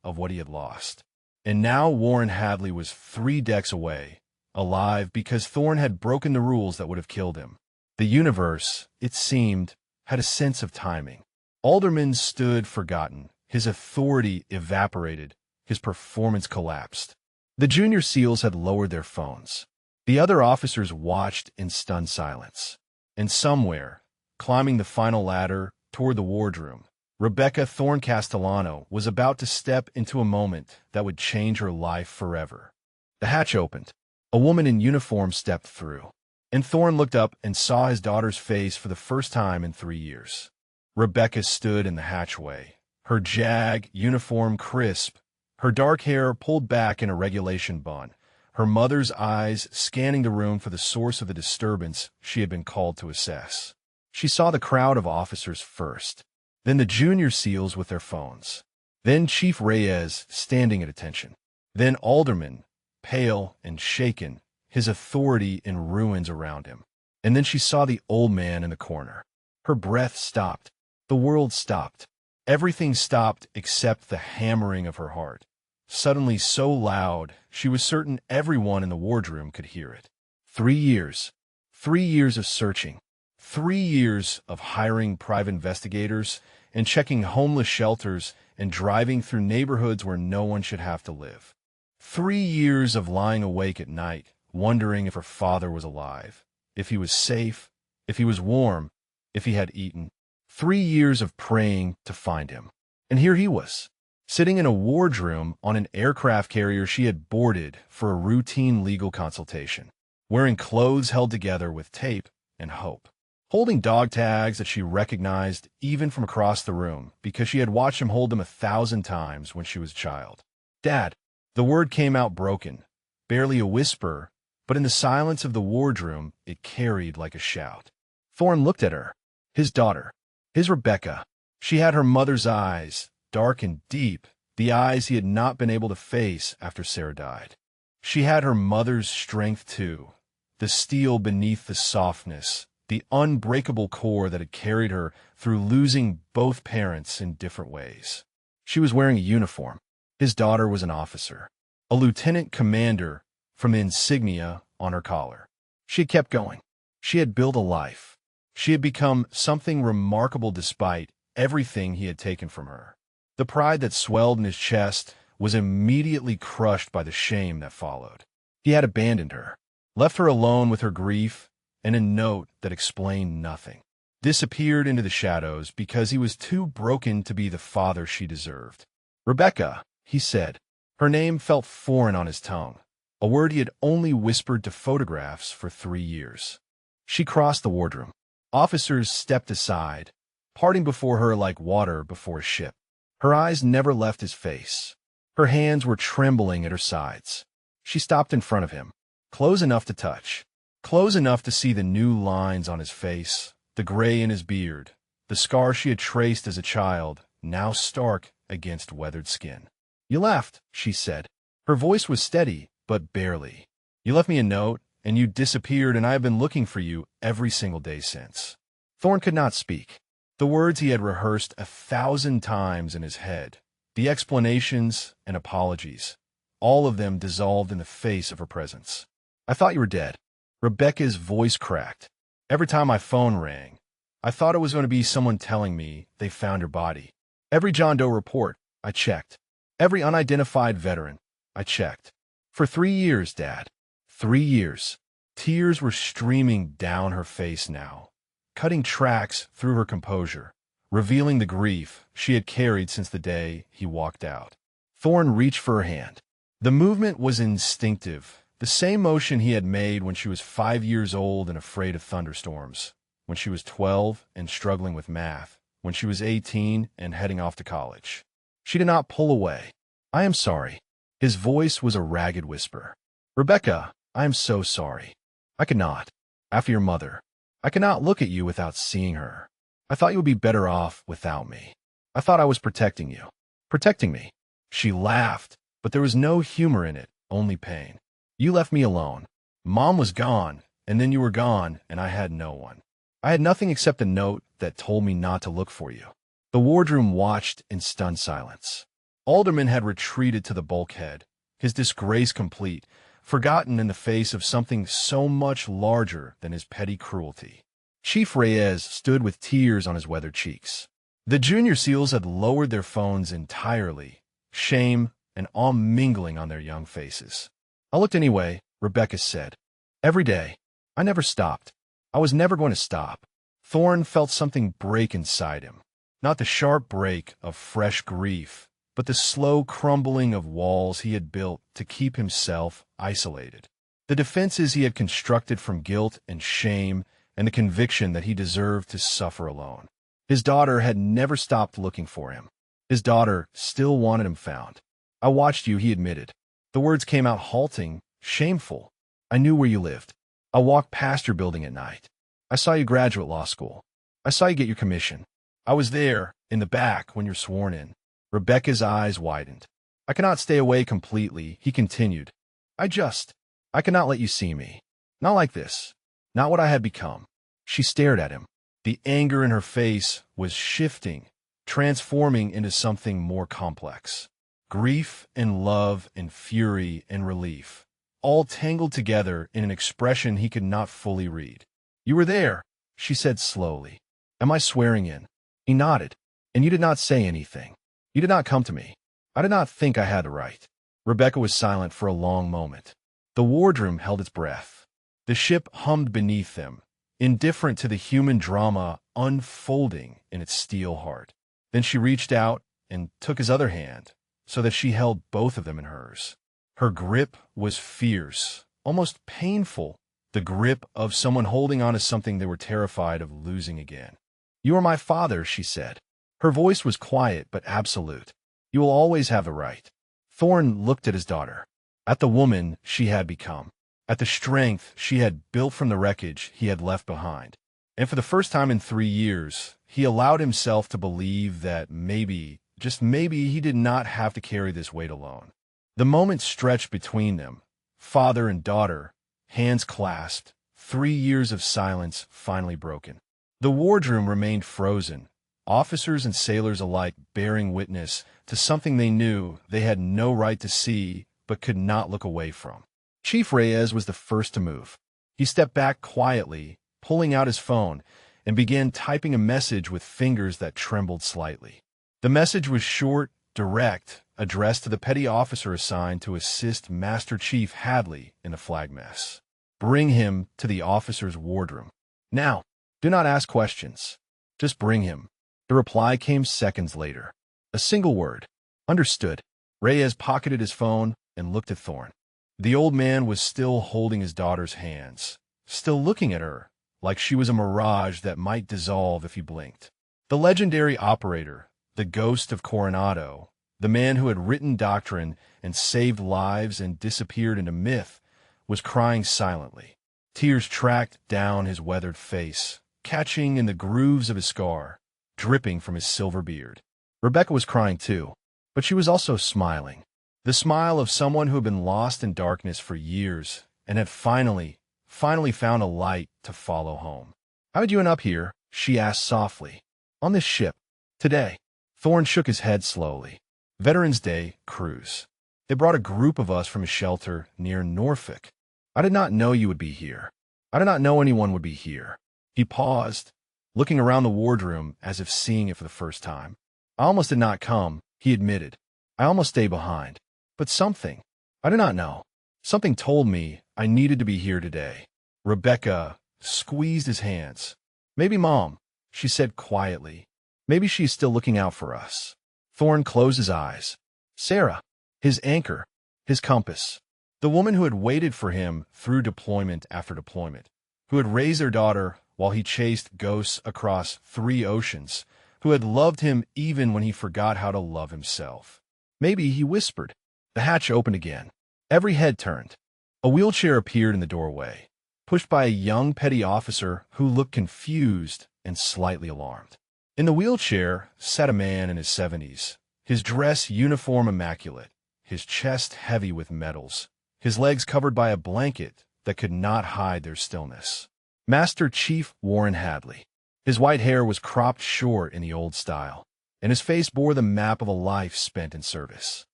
of what he had lost. And now Warren Hadley was 3 decks away, alive because Thorne had broken the rules that would have killed him. The universe, it seemed, had a sense of timing. Alderman stood forgotten. His authority evaporated. His performance collapsed. The junior SEALs had lowered their phones. The other officers watched in stunned silence. And somewhere, climbing the final ladder toward the wardroom, Rebecca Thorne Castellano was about to step into a moment that would change her life forever. The hatch opened. A woman in uniform stepped through, and Thorne looked up and saw his daughter's face for the first time in 3 years. Rebecca stood in the hatchway, her JAG uniform crisp, her dark hair pulled back in a regulation bun, her mother's eyes scanning the room for the source of the disturbance she had been called to assess. She saw the crowd of officers first, then the junior SEALs with their phones, then Chief Reyes standing at attention, then Alderman, pale and shaken, his authority in ruins around him. And then she saw the old man in the corner. Her breath stopped. The world stopped. Everything stopped except the hammering of her heart, suddenly so loud she was certain everyone in the wardroom could hear it. 3 years. 3 years of searching. 3 years of hiring private investigators and checking homeless shelters and driving through neighborhoods where no one should have to live. 3 years of lying awake at night, wondering if her father was alive, if he was safe, if he was warm, if he had eaten. 3 years of praying to find him. And here he was, sitting in a wardroom on an aircraft carrier she had boarded for a routine legal consultation, wearing clothes held together with tape and hope, holding dog tags that she recognized even from across the room because she had watched him hold them 1,000 times when she was a child. "Dad." The word came out broken, barely a whisper, but in the silence of the wardroom, it carried like a shout. Thorne looked at her, his daughter, his Rebecca. She had her mother's eyes, dark and deep, the eyes he had not been able to face after Sarah died. She had her mother's strength too, the steel beneath the softness, the unbreakable core that had carried her through losing both parents in different ways. She was wearing a uniform. His daughter was an officer, a lieutenant commander from the insignia on her collar. She had kept going. She had built a life. She had become something remarkable despite everything he had taken from her. The pride that swelled in his chest was immediately crushed by the shame that followed. He had abandoned her, left her alone with her grief and a note that explained nothing. Disappeared into the shadows because he was too broken to be the father she deserved. "Rebecca," he said. Her name felt foreign on his tongue, a word he had only whispered to photographs for 3 years. She crossed the wardroom. Officers stepped aside, parting before her like water before a ship. Her eyes never left his face. Her hands were trembling at her sides. She stopped in front of him, close enough to touch, close enough to see the new lines on his face, the gray in his beard, the scar she had traced as a child, now stark against weathered skin. "You left," she said. Her voice was steady, but barely. "You left me a note, and you disappeared, and I have been looking for you every single day since." Thorne could not speak. The words he had rehearsed 1,000 times in his head, the explanations and apologies, all of them dissolved in the face of her presence. "I thought you were dead." Rebecca's voice cracked. "Every time my phone rang, I thought it was going to be someone telling me they found your body. Every John Doe report, I checked. Every unidentified veteran, I checked. For 3 years, Dad. 3 years." Tears were streaming down her face now, cutting tracks through her composure, revealing the grief she had carried since the day he walked out. Thorne reached for her hand. The movement was instinctive, the same motion he had made when she was 5 years old and afraid of thunderstorms, when she was 12 and struggling with math, when she was 18 and heading off to college. She did not pull away. "I am sorry." His voice was a ragged whisper. "Rebecca, I am so sorry. I could not. After your mother, I could not look at you without seeing her. I thought you would be better off without me. I thought I was protecting you. Protecting me." She laughed, but there was no humor in it, only pain. "You left me alone. Mom was gone, and then you were gone, and I had no one. I had nothing except a note that told me not to look for you." The wardroom watched in stunned silence. Alderman had retreated to the bulkhead, his disgrace complete, forgotten in the face of something so much larger than his petty cruelty. Chief Reyes stood with tears on his weathered cheeks. The junior SEALs had lowered their phones entirely, shame and awe mingling on their young faces. "I looked anyway," Rebecca said. "Every day. I never stopped. I was never going to stop." Thorne felt something break inside him. Not the sharp break of fresh grief, but the slow crumbling of walls he had built to keep himself isolated. The defenses he had constructed from guilt and shame and the conviction that he deserved to suffer alone. His daughter had never stopped looking for him. His daughter still wanted him found. "I watched you," he admitted. The words came out halting, shameful. "I knew where you lived. I walked past your building at night. I saw you graduate law school. I saw you get your commission. I was there, in the back, when you're sworn in." Rebecca's eyes widened. "I cannot stay away completely," he continued. I cannot let you see me. Not like this. Not what I had become." She stared at him. The anger in her face was shifting, transforming into something more complex. Grief and love and fury and relief, all tangled together in an expression he could not fully read. "You were there," she said slowly. Am I swearing in? He nodded. And you did not say anything. You did not come to me. I did not think I had the right. Rebecca was silent for a long moment. The wardroom held its breath. The ship hummed beneath them, indifferent to the human drama unfolding in its steel heart. Then she reached out and took his other hand, so that she held both of them in hers. Her grip was fierce, almost painful, the grip of someone holding on to something they were terrified of losing again. You are my father, she said. Her voice was quiet but absolute. You will always have the right. Thorn looked at his daughter, at the woman she had become, at the strength she had built from the wreckage he had left behind. And for the first time in 3 years, he allowed himself to believe that maybe, just maybe, he did not have to carry this weight alone. The moment stretched between them, father and daughter, hands clasped, 3 years of silence finally broken. The wardroom remained frozen, officers and sailors alike bearing witness to something they knew they had no right to see but could not look away from. Chief Reyes was the first to move. He stepped back quietly, pulling out his phone, and began typing a message with fingers that trembled slightly. The message was short, direct, addressed to the petty officer assigned to assist Master Chief Hadley in the flag mess. Bring him to the officer's wardroom. Now, do not ask questions. Just bring him. The reply came seconds later. A single word. Understood. Reyes pocketed his phone and looked at Thorn. The old man was still holding his daughter's hands, still looking at her, like she was a mirage that might dissolve if he blinked. The legendary operator, the ghost of Coronado, the man who had written doctrine and saved lives and disappeared into myth, was crying silently. Tears tracked down his weathered face, catching in the grooves of his scar, dripping from his silver beard. Rebecca was crying too, but she was also smiling. The smile of someone who had been lost in darkness for years and had finally found a light to follow home. How did you end up here? She asked softly. On this ship. Today. Thorn shook his head slowly. Veterans Day cruise. They brought a group of us from a shelter near Norfolk. I did not know you would be here. I did not know anyone would be here. He paused, looking around the wardroom as if seeing it for the first time. I almost did not come, he admitted. I almost stayed behind. But something, I do not know, something told me I needed to be here today. Rebecca squeezed his hands. Maybe Mom, she said quietly. Maybe she is still looking out for us. Thorn closed his eyes. Sarah, his anchor, his compass. The woman who had waited for him through deployment after deployment, who had raised their daughter while he chased ghosts across 3 oceans, who had loved him even when he forgot how to love himself. Maybe, he whispered. The hatch opened again. Every head turned. A wheelchair appeared in the doorway, pushed by a young petty officer who looked confused and slightly alarmed. In the wheelchair sat a man in his 70s, his dress uniform immaculate, his chest heavy with medals, his legs covered by a blanket that could not hide their stillness. Master Chief Warren Hadley. His white hair was cropped short in the old style, and his face bore the map of a life spent in service.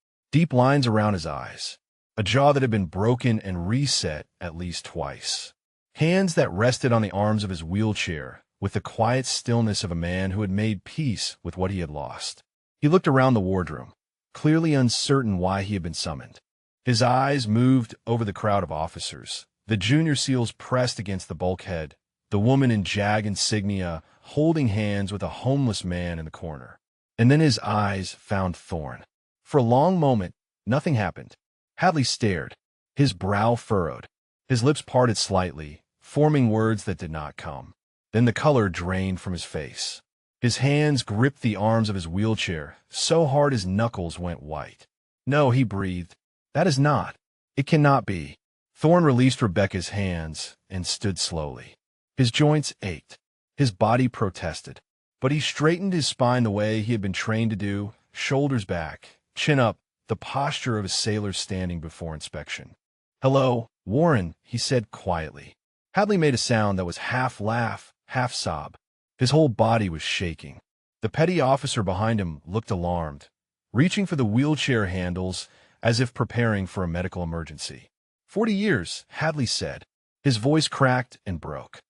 Deep lines around his eyes, a jaw that had been broken and reset at least twice. Hands that rested on the arms of his wheelchair with the quiet stillness of a man who had made peace with what he had lost. He looked around the wardroom, clearly uncertain why he had been summoned. His eyes moved over the crowd of officers, the junior SEALs pressed against the bulkhead, the woman in JAG insignia holding hands with a homeless man in the corner. And then his eyes found Thorn. For a long moment, nothing happened. Hadley stared, his brow furrowed, his lips parted slightly, forming words that did not come. Then the color drained from his face. His hands gripped the arms of his wheelchair so hard his knuckles went white. No, he breathed. That is not. It cannot be. Thorn released Rebecca's hands and stood slowly. His joints ached. His body protested. But he straightened his spine the way he had been trained to do, shoulders back, chin up, the posture of a sailor standing before inspection. Hello, Warren, he said quietly. Hadley made a sound that was half laugh, half sob. His whole body was shaking. The petty officer behind him looked alarmed, reaching for the wheelchair handles as if preparing for a medical emergency. 40 years, Hadley said. His voice cracked and broke.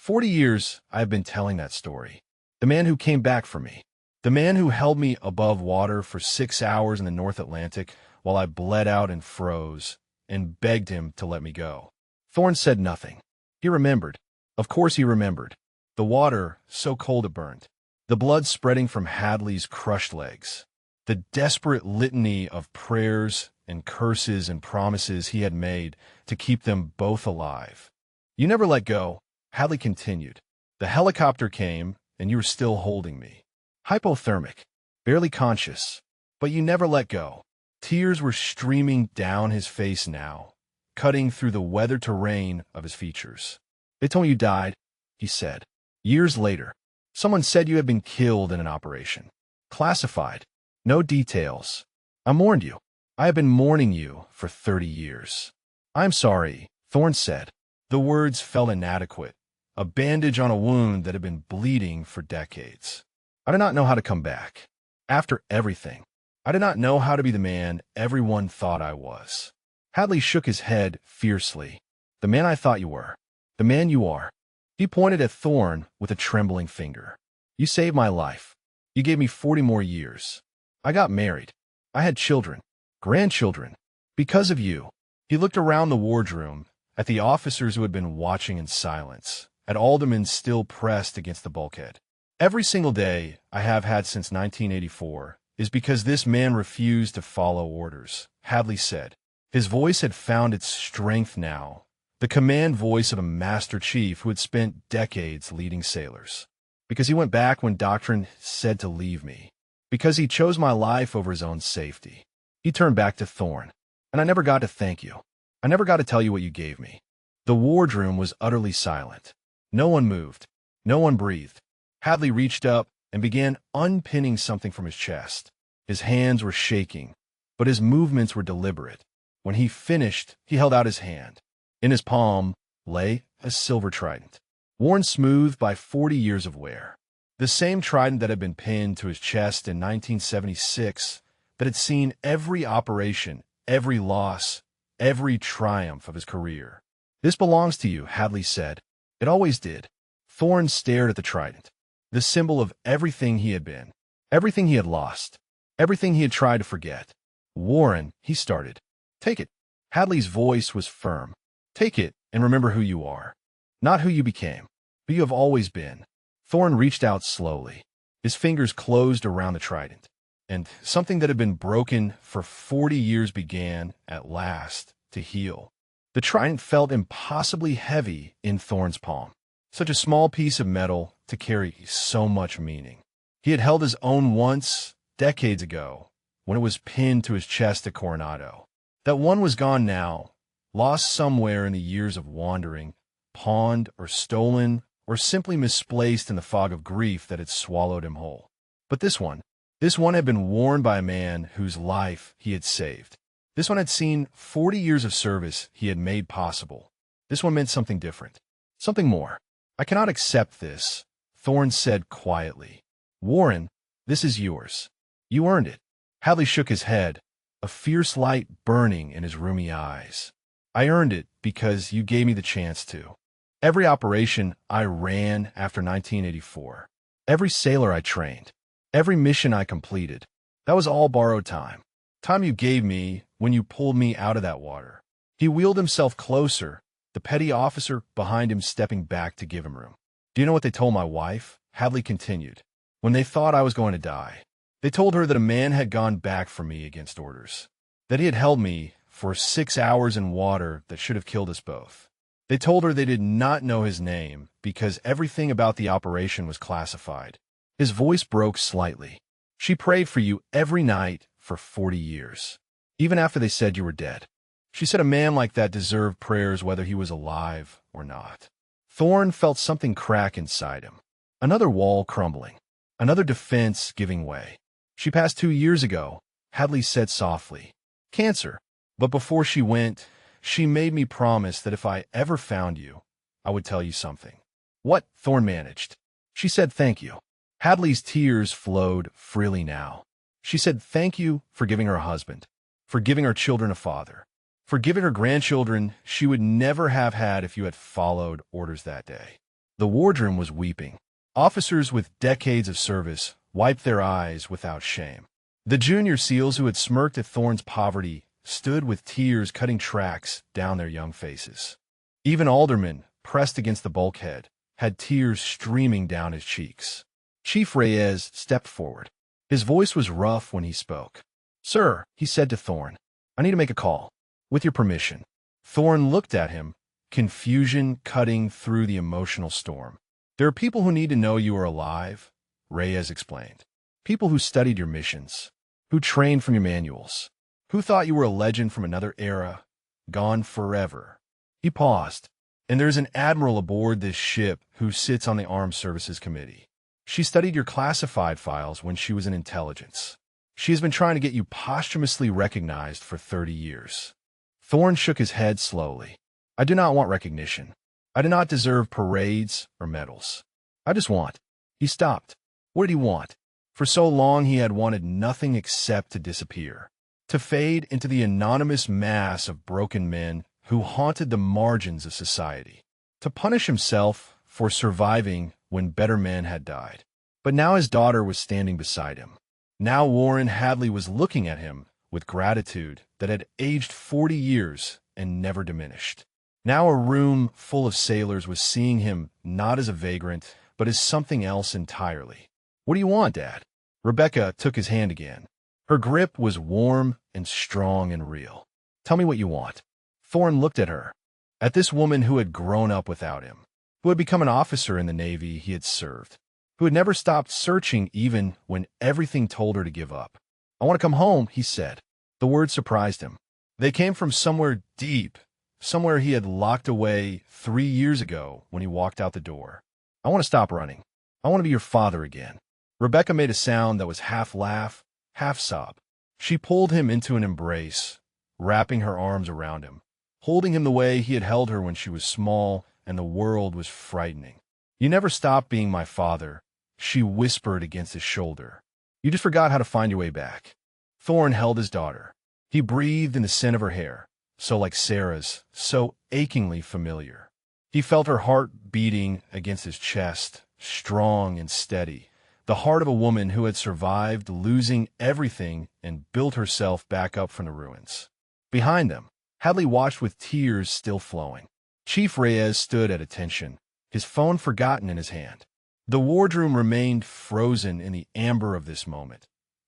40 years I have been telling that story. The man who came back for me. The man who held me above water for 6 hours in the North Atlantic while I bled out and froze and begged him to let me go. Thorne said nothing. He remembered. Of course he remembered. The water, so cold it burned. The blood spreading from Hadley's crushed legs. The desperate litany of prayers and curses and promises he had made to keep them both alive. You never let go, Hadley continued. The helicopter came, and you were still holding me. Hypothermic, barely conscious, but you never let go. Tears were streaming down his face now, cutting through the weathered terrain of his features. They told me you died, he said. Years later, someone said you had been killed in an operation. Classified. No details. I mourned you. I have been mourning you for 30 years. I'm sorry, Thorne said. The words felt inadequate, a bandage on a wound that had been bleeding for decades. I did not know how to come back. After everything, I did not know how to be the man everyone thought I was. Hadley shook his head fiercely. The man I thought you were. The man you are. He pointed at Thorne with a trembling finger. You saved my life. You gave me 40 more years. I got married. I had children, grandchildren. Because of you. He looked around the wardroom, at the officers who had been watching in silence, at aldermen still pressed against the bulkhead. Every single day I have had since 1984 is because this man refused to follow orders, Hadley said. His voice had found its strength now, the command voice of a master chief who had spent decades leading sailors. Because he went back when doctrine said to leave me. Because he chose my life over his own safety. He turned back to Thorne, and I never got to thank you. I never got to tell you what you gave me. The wardroom was utterly silent. No one moved. No one breathed. Hadley reached up and began unpinning something from his chest. His hands were shaking, but his movements were deliberate. When he finished, he held out his hand. In his palm lay a silver trident, worn smooth by 40 years of wear. The same trident that had been pinned to his chest in 1976, that had seen every operation, every loss, every triumph of his career. This belongs to you, Hadley said. It always did. Thorne stared at the trident, the symbol of everything he had been, everything he had lost, everything he had tried to forget. Warren, he started. Take it. Hadley's voice was firm. Take it and remember who you are. Not who you became, but you have always been. Thorne reached out slowly. His fingers closed around the trident, and something that had been broken for 40 years began, at last, to heal. The trident felt impossibly heavy in Thorne's palm. Such a small piece of metal to carry so much meaning. He had held his own once, decades ago, when it was pinned to his chest at Coronado. That one was gone now, lost somewhere in the years of wandering, pawned or stolen, or simply misplaced in the fog of grief that had swallowed him whole. But this one had been worn by a man whose life he had saved. This one had seen 40 years of service he had made possible. This one meant something different, something more. I cannot accept this, Thorne said quietly. Warren, this is yours. You earned it. Hadley shook his head, a fierce light burning in his rheumy eyes. I earned it because you gave me the chance to. Every operation I ran after 1984, every sailor I trained, every mission I completed, that was all borrowed time. Time you gave me when you pulled me out of that water. He wheeled himself closer, the petty officer behind him stepping back to give him room. Do you know what they told my wife? Hadley continued. When they thought I was going to die, they told her that a man had gone back for me against orders, that he had held me for 6 hours in water that should have killed us both. They told her they did not know his name because everything about the operation was classified. His voice broke slightly. She prayed for you every night for 40 years, even after they said you were dead. She said a man like that deserved prayers whether he was alive or not. Thorne felt something crack inside him. Another wall crumbling. Another defense giving way. She passed 2 years ago, Hadley said softly. Cancer. But before she went, she made me promise that if I ever found you, I would tell you something. What? Thorne managed. She said thank you. Hadley's tears flowed freely now. She said thank you for giving her a husband, for giving her children a father, for giving her grandchildren she would never have had if you had followed orders that day. The wardroom was weeping. Officers with decades of service wiped their eyes without shame. The junior SEALs who had smirked at Thorne's poverty stood with tears cutting tracks down their young faces. Even Alderman, pressed against the bulkhead, had tears streaming down his cheeks. Chief Reyes stepped forward. His voice was rough when he spoke. "Sir," he said to Thorne, "I need to make a call. With your permission." Thorne looked at him, confusion cutting through the emotional storm. "There are people who need to know you are alive," Reyes explained. "People who studied your missions, who trained from your manuals, who thought you were a legend from another era, gone forever." He paused. "And there's an admiral aboard this ship who sits on the Armed Services Committee. She studied your classified files when she was in intelligence. She has been trying to get you posthumously recognized for 30 years. Thorne shook his head slowly. "I do not want recognition. I do not deserve parades or medals. I just want—" He stopped. What did he want? For so long he had wanted nothing except to disappear, to fade into the anonymous mass of broken men who haunted the margins of society, to punish himself for surviving when better men had died. But now his daughter was standing beside him. Now Warren Hadley was looking at him with gratitude that had aged 40 years and never diminished. Now a room full of sailors was seeing him not as a vagrant, but as something else entirely. "What do you want, Dad?" Rebecca took his hand again. Her grip was warm and strong and real. "Tell me what you want." Thorne looked at her, at this woman who had grown up without him, who had become an officer in the Navy he had served, who had never stopped searching even when everything told her to give up. "I want to come home," he said. The words surprised him. They came from somewhere deep, somewhere he had locked away 3 years ago when he walked out the door. "I want to stop running. I want to be your father again." Rebecca made a sound that was half laugh, half sob. She pulled him into an embrace, wrapping her arms around him, holding him the way he had held her when she was small and the world was frightening. "You never stopped being my father," she whispered against his shoulder. "You just forgot how to find your way back." Thorne held his daughter. He breathed in the scent of her hair, so like Sarah's, so achingly familiar. He felt her heart beating against his chest, strong and steady, the heart of a woman who had survived losing everything and built herself back up from the ruins. Behind them, Hadley watched with tears still flowing. Chief Reyes stood at attention, his phone forgotten in his hand. The wardroom remained frozen in the amber of this moment,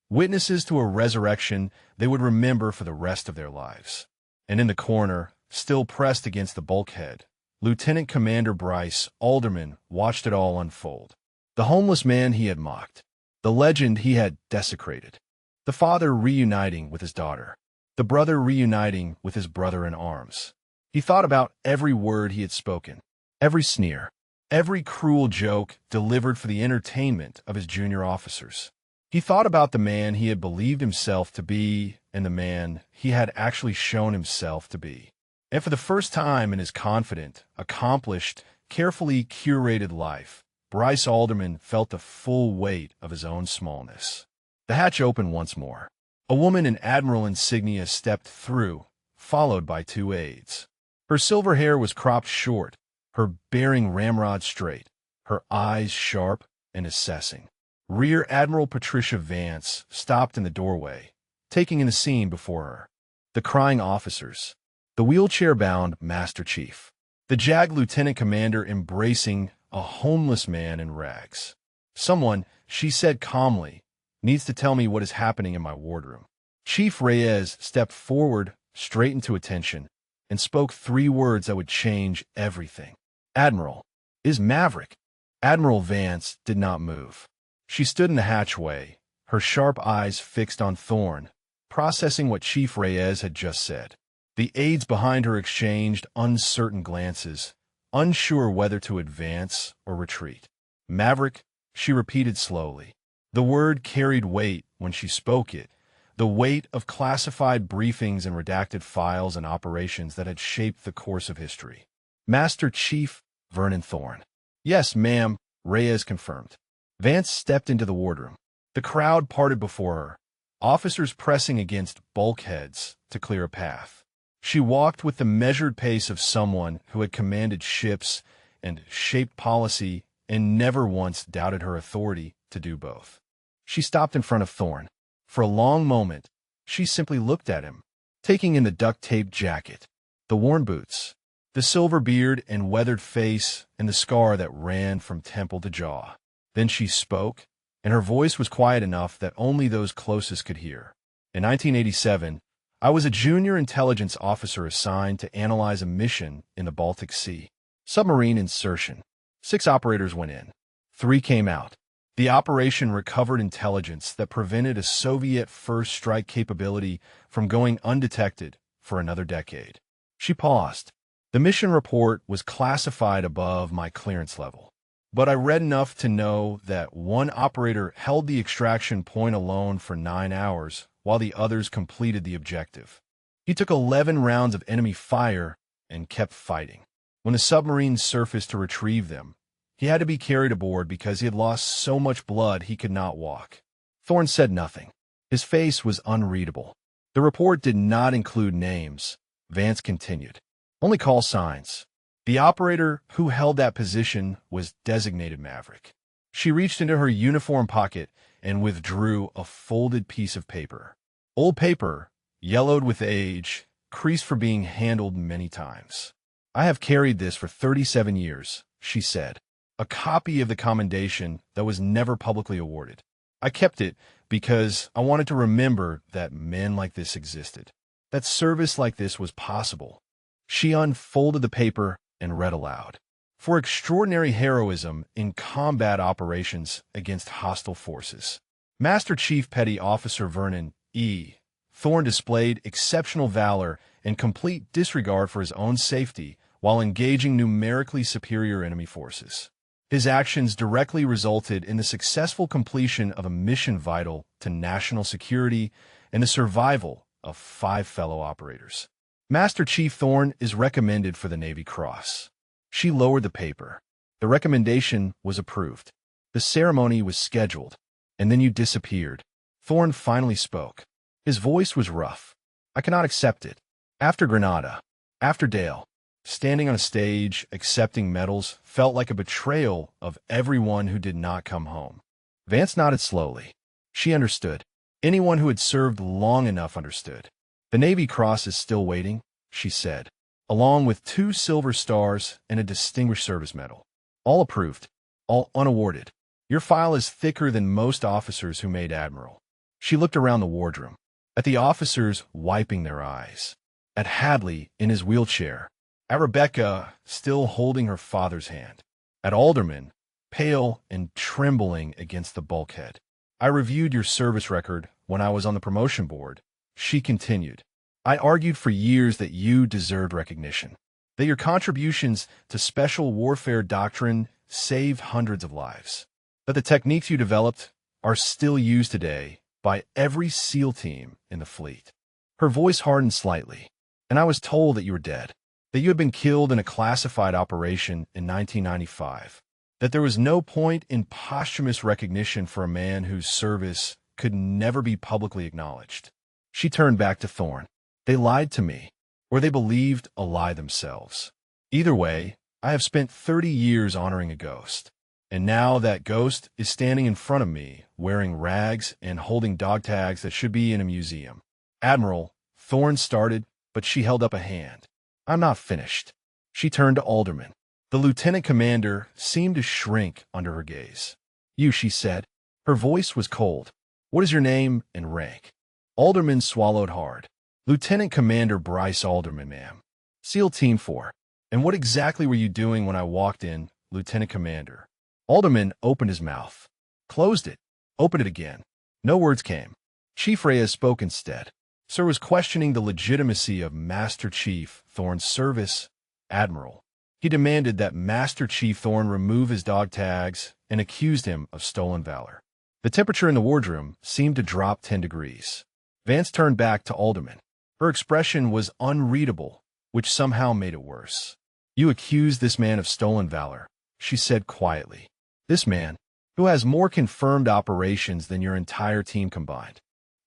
witnesses to a resurrection they would remember for the rest of their lives. And in the corner, still pressed against the bulkhead, Lieutenant Commander Bryce Alderman watched it all unfold. The homeless man he had mocked, the legend he had desecrated, the father reuniting with his daughter, the brother reuniting with his brother in arms. He thought about every word he had spoken, every sneer, every cruel joke delivered for the entertainment of his junior officers. He thought about the man he had believed himself to be and the man he had actually shown himself to be. And for the first time in his confident, accomplished, carefully curated life, Bryce Alderman felt the full weight of his own smallness. The hatch opened once more. A woman in admiral insignia stepped through, followed by 2 aides. Her silver hair was cropped short, her bearing ramrod straight, her eyes sharp and assessing. Rear Admiral Patricia Vance stopped in the doorway, taking in the scene before her. The crying officers, the wheelchair-bound Master Chief, the JAG Lieutenant Commander embracing a homeless man in rags. "Someone," she said calmly, "needs to tell me what is happening in my wardroom." Chief Reyes stepped forward, straightened to attention, and spoke 3 words that would change everything. "Admiral, is Maverick?" Admiral Vance did not move. She stood in the hatchway, her sharp eyes fixed on Thorne, processing what Chief Reyes had just said. The aides behind her exchanged uncertain glances, unsure whether to advance or retreat. "Maverick," she repeated slowly. The word carried weight when she spoke it, the weight of classified briefings and redacted files and operations that had shaped the course of history. "Master Chief Vernon Thorne." "Yes, ma'am," Reyes confirmed. Vance stepped into the wardroom. The crowd parted before her, officers pressing against bulkheads to clear a path. She walked with the measured pace of someone who had commanded ships and shaped policy and never once doubted her authority to do both. She stopped in front of Thorne. For a long moment, she simply looked at him, taking in the duct-taped jacket, the worn boots, the silver beard and weathered face, and the scar that ran from temple to jaw. Then she spoke, and her voice was quiet enough that only those closest could hear. In 1987, I was a junior intelligence officer assigned to analyze a mission in the Baltic Sea. Submarine insertion. 6 operators went in. 3 came out. The operation recovered intelligence that prevented a Soviet first strike capability from going undetected for another decade. She paused. The mission report was classified above my clearance level, but I read enough to know that one operator held the extraction point alone for 9 hours while the others completed the objective. He took 11 rounds of enemy fire and kept fighting. When the submarine surfaced to retrieve them, he had to be carried aboard because he had lost so much blood he could not walk. Thorne said nothing. His face was unreadable. The report did not include names. Vance continued. Only call signs. The operator who held that position was designated Maverick. She reached into her uniform pocket and withdrew a folded piece of paper. Old paper, yellowed with age, creased for being handled many times. I have carried this for 37 years, she said. A copy of the commendation that was never publicly awarded. I kept it because I wanted to remember that men like this existed, that service like this was possible. She unfolded the paper and read aloud. For extraordinary heroism in combat operations against hostile forces, Master Chief Petty Officer Vernon E. Thorne displayed exceptional valor and complete disregard for his own safety while engaging numerically superior enemy forces. His actions directly resulted in the successful completion of a mission vital to national security and the survival of 5 fellow operators. Master Chief Thorne is recommended for the Navy Cross. She lowered the paper. The recommendation was approved. The ceremony was scheduled, and then you disappeared. Thorne finally spoke. His voice was rough. I cannot accept it. After Grenada, after Dale, standing on a stage, accepting medals, felt like a betrayal of everyone who did not come home. Vance nodded slowly. She understood. Anyone who had served long enough understood. The Navy Cross is still waiting, she said, along with 2 silver stars and a Distinguished Service Medal. All approved, all unawarded. Your file is thicker than most officers who made admiral. She looked around the wardroom, at the officers wiping their eyes, at Hadley in his wheelchair, at Rebecca still holding her father's hand, at Alderman, pale and trembling against the bulkhead. I reviewed your service record when I was on the promotion board, she continued. I argued for years that you deserved recognition, that your contributions to special warfare doctrine saved hundreds of lives, that the techniques you developed are still used today by every SEAL team in the fleet. Her voice hardened slightly, and I was told that you were dead, that you had been killed in a classified operation in 1995, that there was no point in posthumous recognition for a man whose service could never be publicly acknowledged. She turned back to Thorne. They lied to me, or they believed a lie themselves. Either way, I have spent 30 years honoring a ghost, and now that ghost is standing in front of me, wearing rags and holding dog tags that should be in a museum. Admiral, Thorne started, but she held up a hand. I'm not finished. She turned to Alderman. The lieutenant commander seemed to shrink under her gaze. You, she said. Her voice was cold. What is your name and rank? Alderman swallowed hard. Lieutenant Commander Bryce Alderman, ma'am. SEAL Team 4. And what exactly were you doing when I walked in, Lieutenant Commander? Alderman opened his mouth, closed it, opened it again. No words came. Chief Reyes spoke instead. Sir was questioning the legitimacy of Master Chief Thorne's service, Admiral. He demanded that Master Chief Thorne remove his dog tags and accused him of stolen valor. The temperature in the wardroom seemed to drop 10 degrees. Vance turned back to Alderman. Her expression was unreadable, which somehow made it worse. You accuse this man of stolen valor, she said quietly. This man, who has more confirmed operations than your entire team combined,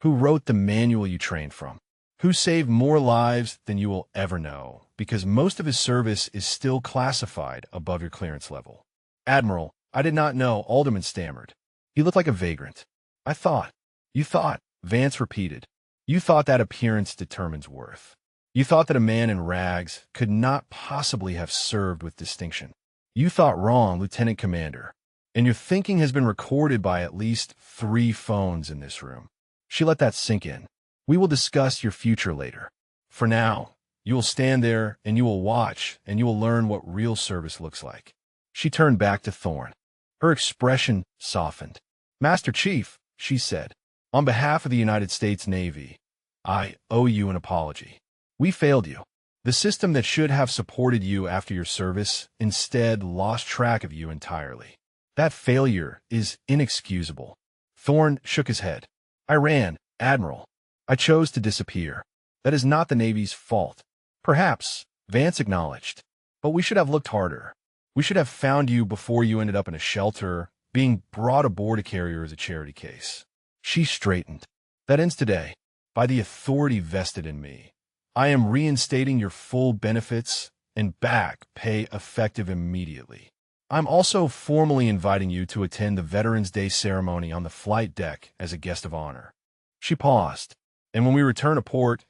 who wrote the manual you trained from, who saved more lives than you will ever know, because most of his service is still classified above your clearance level. Admiral, I did not know, Alderman stammered. He looked like a vagrant. I thought. You thought, Vance repeated. You thought that appearance determines worth. You thought that a man in rags could not possibly have served with distinction. You thought wrong, Lieutenant Commander. And your thinking has been recorded by at least 3 phones in this room. She let that sink in. We will discuss your future later. For now, you will stand there and you will watch and you will learn what real service looks like. She turned back to Thorne. Her expression softened. Master Chief, she said, on behalf of the United States Navy, I owe you an apology. We failed you. The system that should have supported you after your service instead lost track of you entirely. That failure is inexcusable. Thorne shook his head. I ran, Admiral. I chose to disappear. That is not the Navy's fault. Perhaps, Vance acknowledged. But we should have looked harder. We should have found you before you ended up in a shelter, being brought aboard a carrier as a charity case. She straightened. That ends today. By the authority vested in me, I am reinstating your full benefits and back pay effective immediately. I'm also formally inviting you to attend the Veterans Day ceremony on the flight deck as a guest of honor. She paused, and when we return to port,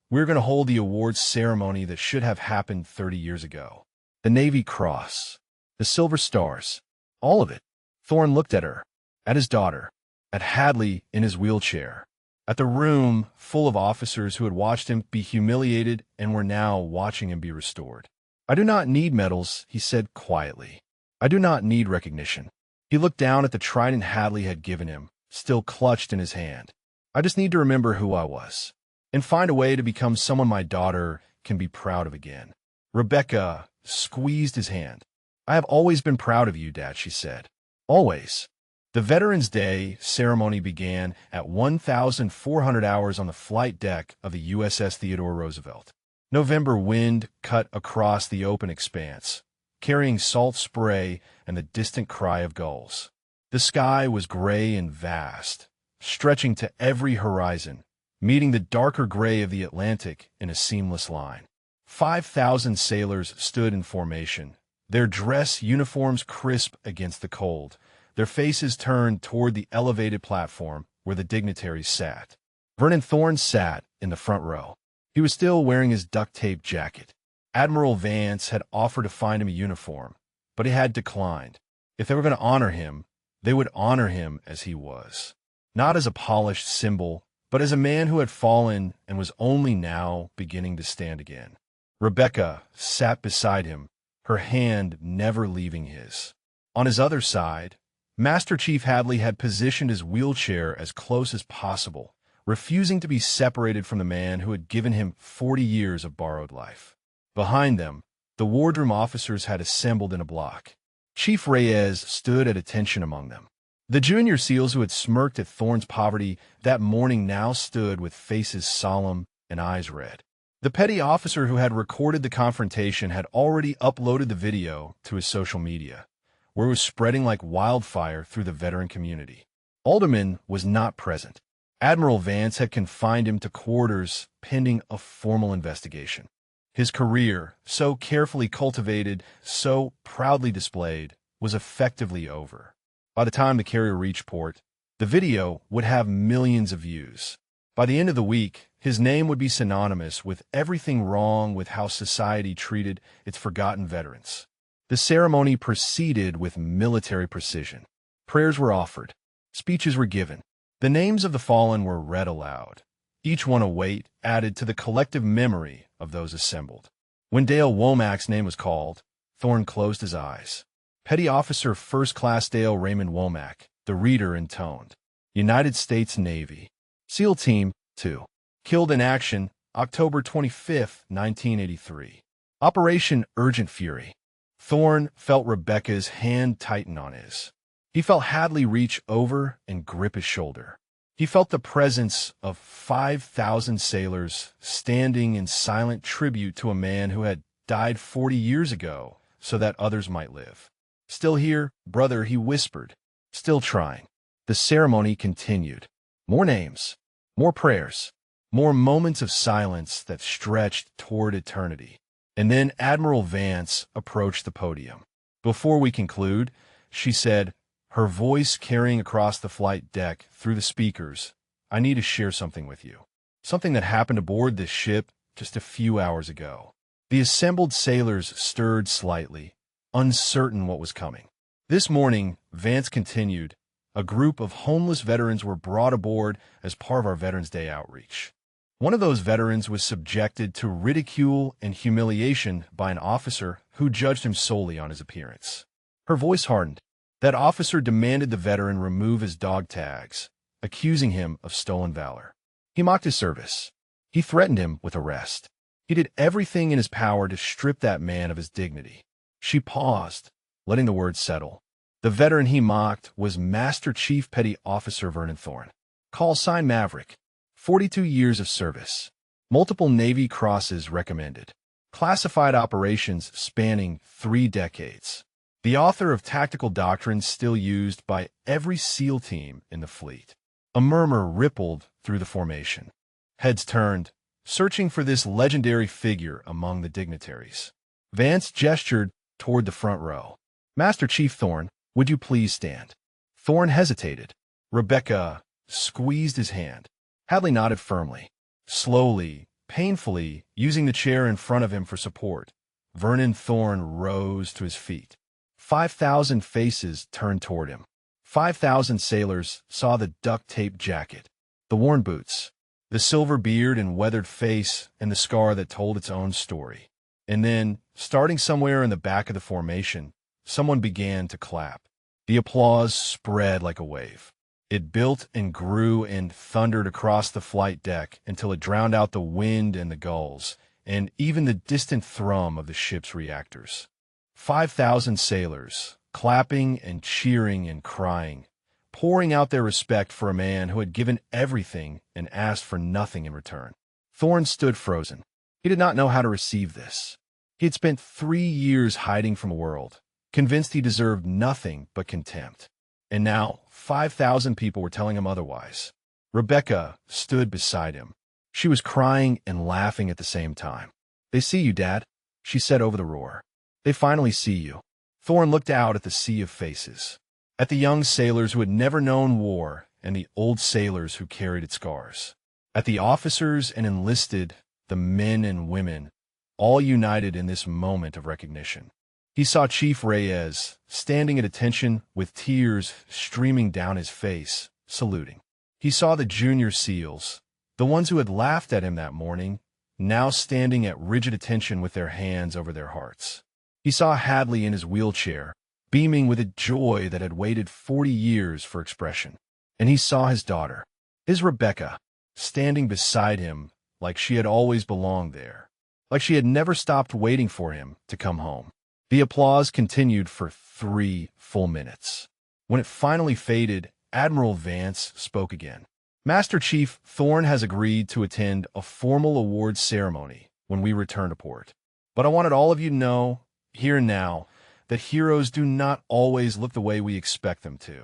we're going to hold the awards ceremony that should have happened 30 years ago. The Navy Cross, the Silver Stars, all of it. Thorne looked at her, at his daughter, at Hadley in his wheelchair, at the room full of officers who had watched him be humiliated and were now watching him be restored. I do not need medals, he said quietly. I do not need recognition. He looked down at the trident Hadley had given him, still clutched in his hand. I just need to remember who I was, and find a way to become someone my daughter can be proud of again. Rebecca squeezed his hand. I have always been proud of you, Dad, she said. Always. The Veterans Day ceremony began at 1,400 hours on the flight deck of the USS Theodore Roosevelt. November wind cut across the open expanse, carrying salt spray and the distant cry of gulls. The sky was gray and vast, stretching to every horizon, meeting the darker gray of the Atlantic in a seamless line. 5,000 sailors stood in formation, their dress uniforms crisp against the cold, their faces turned toward the elevated platform where the dignitaries sat. Vernon Thorne sat in the front row. He was still wearing his duct-tape jacket. Admiral Vance had offered to find him a uniform, but he had declined. If they were going to honor him, they would honor him as he was. Not as a polished symbol, but as a man who had fallen and was only now beginning to stand again. Rebecca sat beside him, her hand never leaving his. On his other side, Master Chief Hadley had positioned his wheelchair as close as possible, refusing to be separated from the man who had given him 40 years of borrowed life. Behind them, the wardroom officers had assembled in a block. Chief Reyes stood at attention among them. The junior SEALs who had smirked at Thorne's poverty that morning now stood with faces solemn and eyes red. The petty officer who had recorded the confrontation had already uploaded the video to his social media, where it was spreading like wildfire through the veteran community. Alderman was not present. Admiral Vance had confined him to quarters pending a formal investigation. His career, so carefully cultivated, so proudly displayed, was effectively over. By the time the carrier reached port, the video would have millions of views. By the end of the week, his name would be synonymous with everything wrong with how society treated its forgotten veterans. The ceremony proceeded with military precision. Prayers were offered. Speeches were given. The names of the fallen were read aloud, each one a weight added to the collective memory of those assembled. When Dale Womack's name was called, Thorne closed his eyes. Petty Officer First Class Dale Raymond Womack, the reader intoned. United States Navy. SEAL Team 2. Killed in action, October 25, 1983. Operation Urgent Fury. Thorne felt Rebecca's hand tighten on his. He felt Hadley reach over and grip his shoulder. He felt the presence of 5,000 sailors standing in silent tribute to a man who had died 40 years ago so that others might live. Still here, brother, he whispered. Still trying. The ceremony continued. More names. More prayers. More moments of silence that stretched toward eternity. And then Admiral Vance approached the podium. Before we conclude, she said, her voice carrying across the flight deck through the speakers, I need to share something with you. Something that happened aboard this ship just a few hours ago. The assembled sailors stirred slightly, uncertain what was coming. This morning, Vance continued, a group of homeless veterans were brought aboard as part of our Veterans Day outreach. One of those veterans was subjected to ridicule and humiliation by an officer who judged him solely on his appearance. Her voice hardened. That officer demanded the veteran remove his dog tags, accusing him of stolen valor. He mocked his service. He threatened him with arrest. He did everything in his power to strip that man of his dignity. She paused, letting the words settle. The veteran he mocked was Master Chief Petty Officer Vernon Thorne. Call sign Maverick. 42 years of service. Multiple Navy crosses recommended. Classified operations spanning 3 decades. The author of tactical doctrines still used by every SEAL team in the fleet. A murmur rippled through the formation. Heads turned, searching for this legendary figure among the dignitaries. Vance gestured toward the front row. Master Chief Thorne, would you please stand? Thorne hesitated. Rebecca squeezed his hand. Hadley nodded firmly. Slowly, painfully, using the chair in front of him for support, Vernon Thorne rose to his feet. 5,000 faces turned toward him. 5,000 sailors saw the duct-tape jacket, the worn boots, the silver beard and weathered face, and the scar that told its own story. And then, starting somewhere in the back of the formation, someone began to clap. The applause spread like a wave. It built and grew and thundered across the flight deck until it drowned out the wind and the gulls, and even the distant thrum of the ship's reactors. 5,000 sailors, clapping and cheering and crying, pouring out their respect for a man who had given everything and asked for nothing in return. Thorne stood frozen. He did not know how to receive this. He had spent 3 years hiding from the world, convinced he deserved nothing but contempt. And now, 5,000 people were telling him otherwise. Rebecca stood beside him. She was crying and laughing at the same time. They see you, Dad, she said over the roar. They finally see you. Thorne looked out at the sea of faces, at the young sailors who had never known war and the old sailors who carried its scars, at the officers and enlisted, the men and women, all united in this moment of recognition. He saw Chief Reyes, standing at attention with tears streaming down his face, saluting. He saw the junior SEALs, the ones who had laughed at him that morning, now standing at rigid attention with their hands over their hearts. He saw Hadley in his wheelchair, beaming with a joy that had waited 40 years for expression. And he saw his daughter, his Rebecca, standing beside him like she had always belonged there, like she had never stopped waiting for him to come home. The applause continued for 3 full minutes. When it finally faded, Admiral Vance spoke again. Master Chief Thorne has agreed to attend a formal awards ceremony when we return to port. But I wanted all of you to know, here and now, that heroes do not always look the way we expect them to.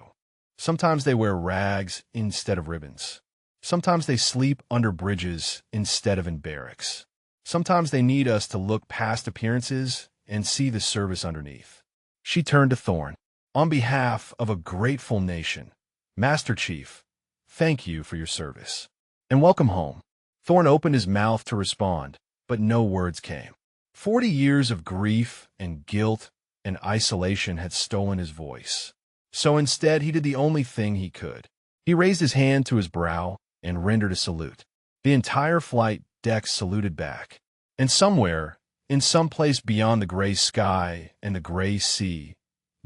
Sometimes they wear rags instead of ribbons. Sometimes they sleep under bridges instead of in barracks. Sometimes they need us to look past appearances and see the service underneath. She turned to Thorne. On behalf of a grateful nation, Master Chief, thank you for your service. And welcome home. Thorne opened his mouth to respond, but no words came. 40 years of grief and guilt and isolation had stolen his voice. So instead, he did the only thing he could. He raised his hand to his brow and rendered a salute. The entire flight deck saluted back. And somewhere, in some place beyond the gray sky and the gray sea,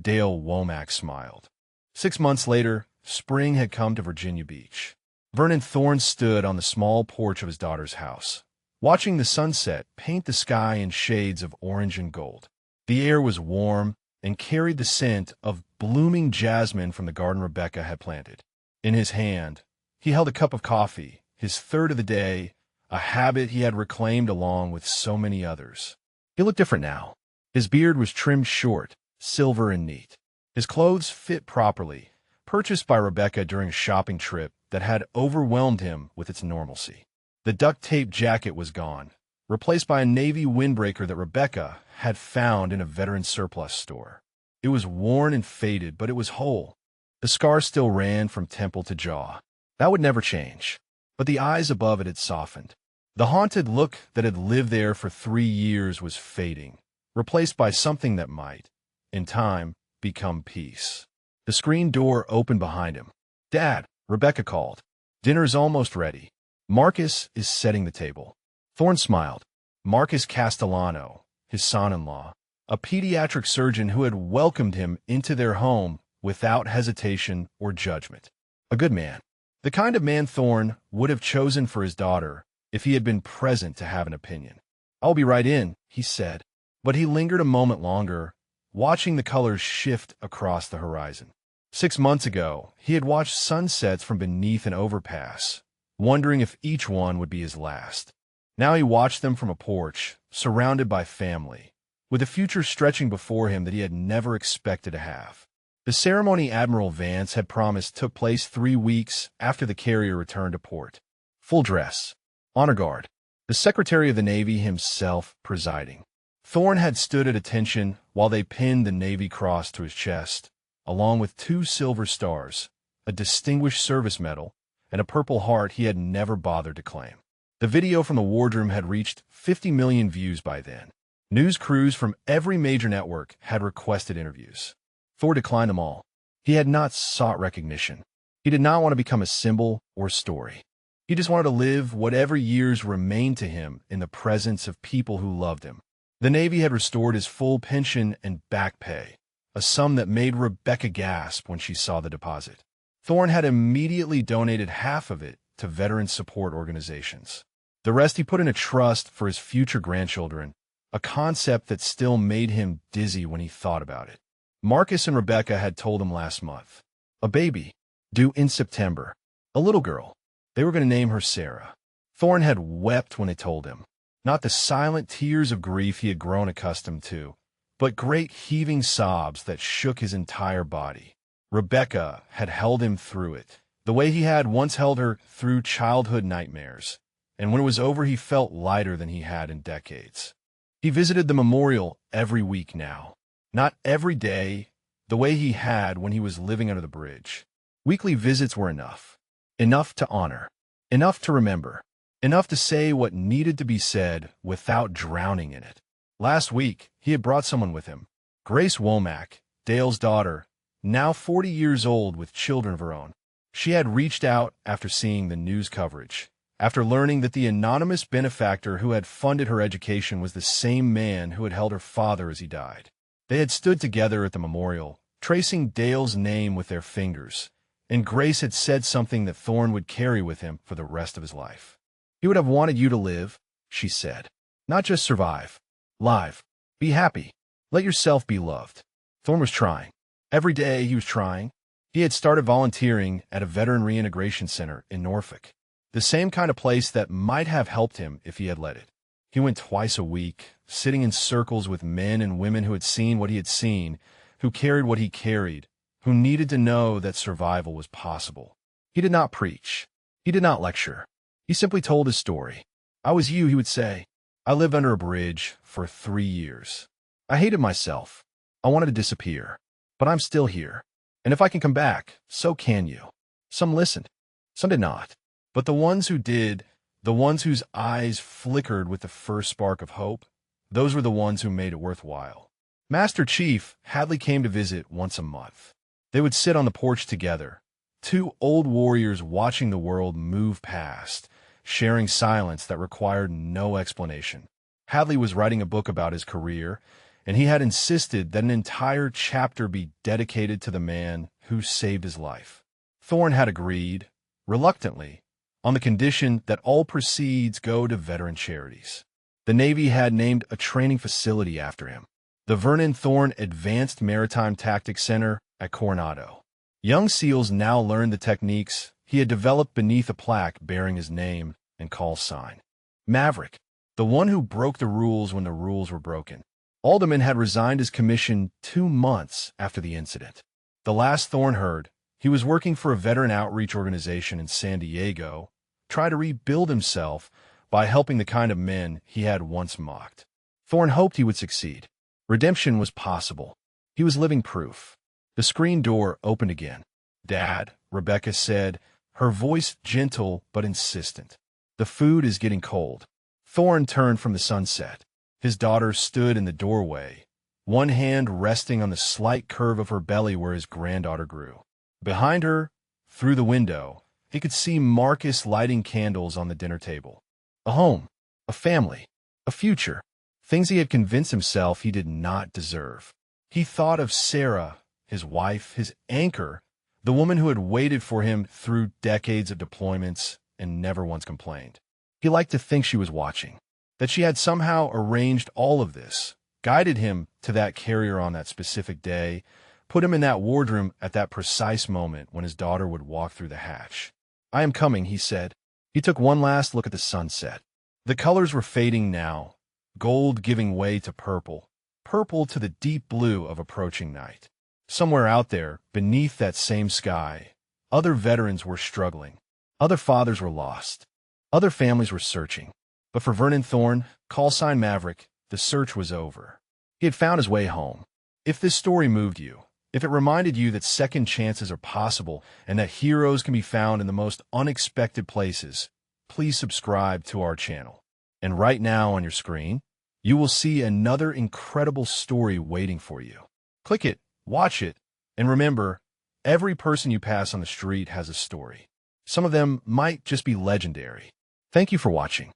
Dale Womack smiled. 6 months later, spring had come to Virginia Beach. Vernon Thorne stood on the small porch of his daughter's house, watching the sunset paint the sky in shades of orange and gold. The air was warm and carried the scent of blooming jasmine from the garden Rebecca had planted. In his hand, he held a cup of coffee, his third of the day, a habit he had reclaimed along with so many others. He looked different now. His beard was trimmed short, silver and neat. His clothes fit properly, purchased by Rebecca during a shopping trip that had overwhelmed him with its normalcy. The duct tape jacket was gone, replaced by a navy windbreaker that Rebecca had found in a veteran surplus store. It was worn and faded, but it was whole. The scar still ran from temple to jaw. That would never change, but the eyes above it had softened. The haunted look that had lived there for 3 years was fading, replaced by something that might, in time, become peace. The screen door opened behind him. "Dad," Rebecca called. "Dinner's almost ready. Marcus is setting the table." Thorne smiled. Marcus Castellano, his son-in-law, a pediatric surgeon who had welcomed him into their home without hesitation or judgment. A good man. The kind of man Thorne would have chosen for his daughter if he had been present to have an opinion. "I'll be right in," he said. But he lingered a moment longer, watching the colors shift across the horizon. 6 months ago, he had watched sunsets from beneath an overpass, wondering if each one would be his last. Now he watched them from a porch, surrounded by family, with a future stretching before him that he had never expected to have. The ceremony Admiral Vance had promised took place 3 weeks after the carrier returned to port. Full dress, honor guard, the Secretary of the Navy himself presiding. Thorne had stood at attention while they pinned the Navy Cross to his chest, along with 2 silver stars, a Distinguished Service Medal, and a Purple Heart he had never bothered to claim. The video from the wardroom had reached 50 million views by then. News crews from every major network had requested interviews. Thor declined them all. He had not sought recognition. He did not want to become a symbol or story. He just wanted to live whatever years remained to him in the presence of people who loved him. The Navy had restored his full pension and back pay, a sum that made Rebecca gasp when she saw the deposit. Thorne had immediately donated half of it to veteran support organizations. The rest he put in a trust for his future grandchildren, a concept that still made him dizzy when he thought about it. Marcus and Rebecca had told him last month. A baby, due in September. A little girl. They were going to name her Sarah. Thorne had wept when they told him. Not the silent tears of grief he had grown accustomed to, but great heaving sobs that shook his entire body. Rebecca had held him through it, the way he had once held her through childhood nightmares, and when it was over he felt lighter than he had in decades. He visited the memorial every week now. Not every day, the way he had when he was living under the bridge. Weekly visits were enough. Enough to honor. Enough to remember. Enough to say what needed to be said without drowning in it. Last week, he had brought someone with him. Grace Womack, Dale's daughter, now 40 years old with children of her own. She had reached out after seeing the news coverage, after learning that the anonymous benefactor who had funded her education was the same man who had held her father as he died. They had stood together at the memorial, tracing Dale's name with their fingers, and Grace had said something that Thorne would carry with him for the rest of his life. "He would have wanted you to live," she said. "Not just survive. Live. Be happy. Let yourself be loved." Thorne was trying. Every day he was trying. He had started volunteering at a veteran reintegration center in Norfolk, the same kind of place that might have helped him if he had let it. He went twice a week, sitting in circles with men and women who had seen what he had seen, who carried what he carried, who needed to know that survival was possible. He did not preach. He did not lecture. He simply told his story. "I was you," he would say. "I lived under a bridge for 3 years. I hated myself. I wanted to disappear. But I'm still here. And if I can come back, so can you." Some listened. Some did not. But the ones who did, the ones whose eyes flickered with the first spark of hope, those were the ones who made it worthwhile. Master Chief Hadley came to visit once a month. They would sit on the porch together, 2 old warriors watching the world move past, sharing silence that required no explanation. Hadley was writing a book about his career, and he had insisted that an entire chapter be dedicated to the man who saved his life. Thorne had agreed, reluctantly, on the condition that all proceeds go to veteran charities. The Navy had named a training facility after him, the Vernon Thorne Advanced Maritime Tactics Center at Coronado. Young SEALs now learned the techniques he had developed beneath a plaque bearing his name and call sign. Maverick, the one who broke the rules when the rules were broken. Alderman had resigned his commission 2 months after the incident. The last Thorne heard, he was working for a veteran outreach organization in San Diego, try to rebuild himself by helping the kind of men he had once mocked. Thorn hoped he would succeed. Redemption was possible. He was living proof. The screen door opened again. "Dad," Rebecca said, her voice gentle but insistent. "The food is getting cold." Thorn turned from the sunset. His daughter stood in the doorway, one hand resting on the slight curve of her belly where his granddaughter grew. Behind her, through the window, he could see Marcus lighting candles on the dinner table. A home, a family, a future, things he had convinced himself he did not deserve. He thought of Sarah, his wife, his anchor, the woman who had waited for him through decades of deployments and never once complained. He liked to think she was watching, that she had somehow arranged all of this, guided him to that carrier on that specific day, put him in that wardroom at that precise moment when his daughter would walk through the hatch. "I am coming," he said. He took one last look at the sunset. The colors were fading now, gold giving way to purple, purple to the deep blue of approaching night. Somewhere out there, beneath that same sky, other veterans were struggling. Other fathers were lost. Other families were searching. But for Vernon Thorn, callsign Maverick, the search was over. He had found his way home. If this story moved you, if it reminded you that second chances are possible and that heroes can be found in the most unexpected places, please subscribe to our channel. And right now on your screen, you will see another incredible story waiting for you. Click it, watch it, and remember, every person you pass on the street has a story. Some of them might just be legendary. Thank you for watching.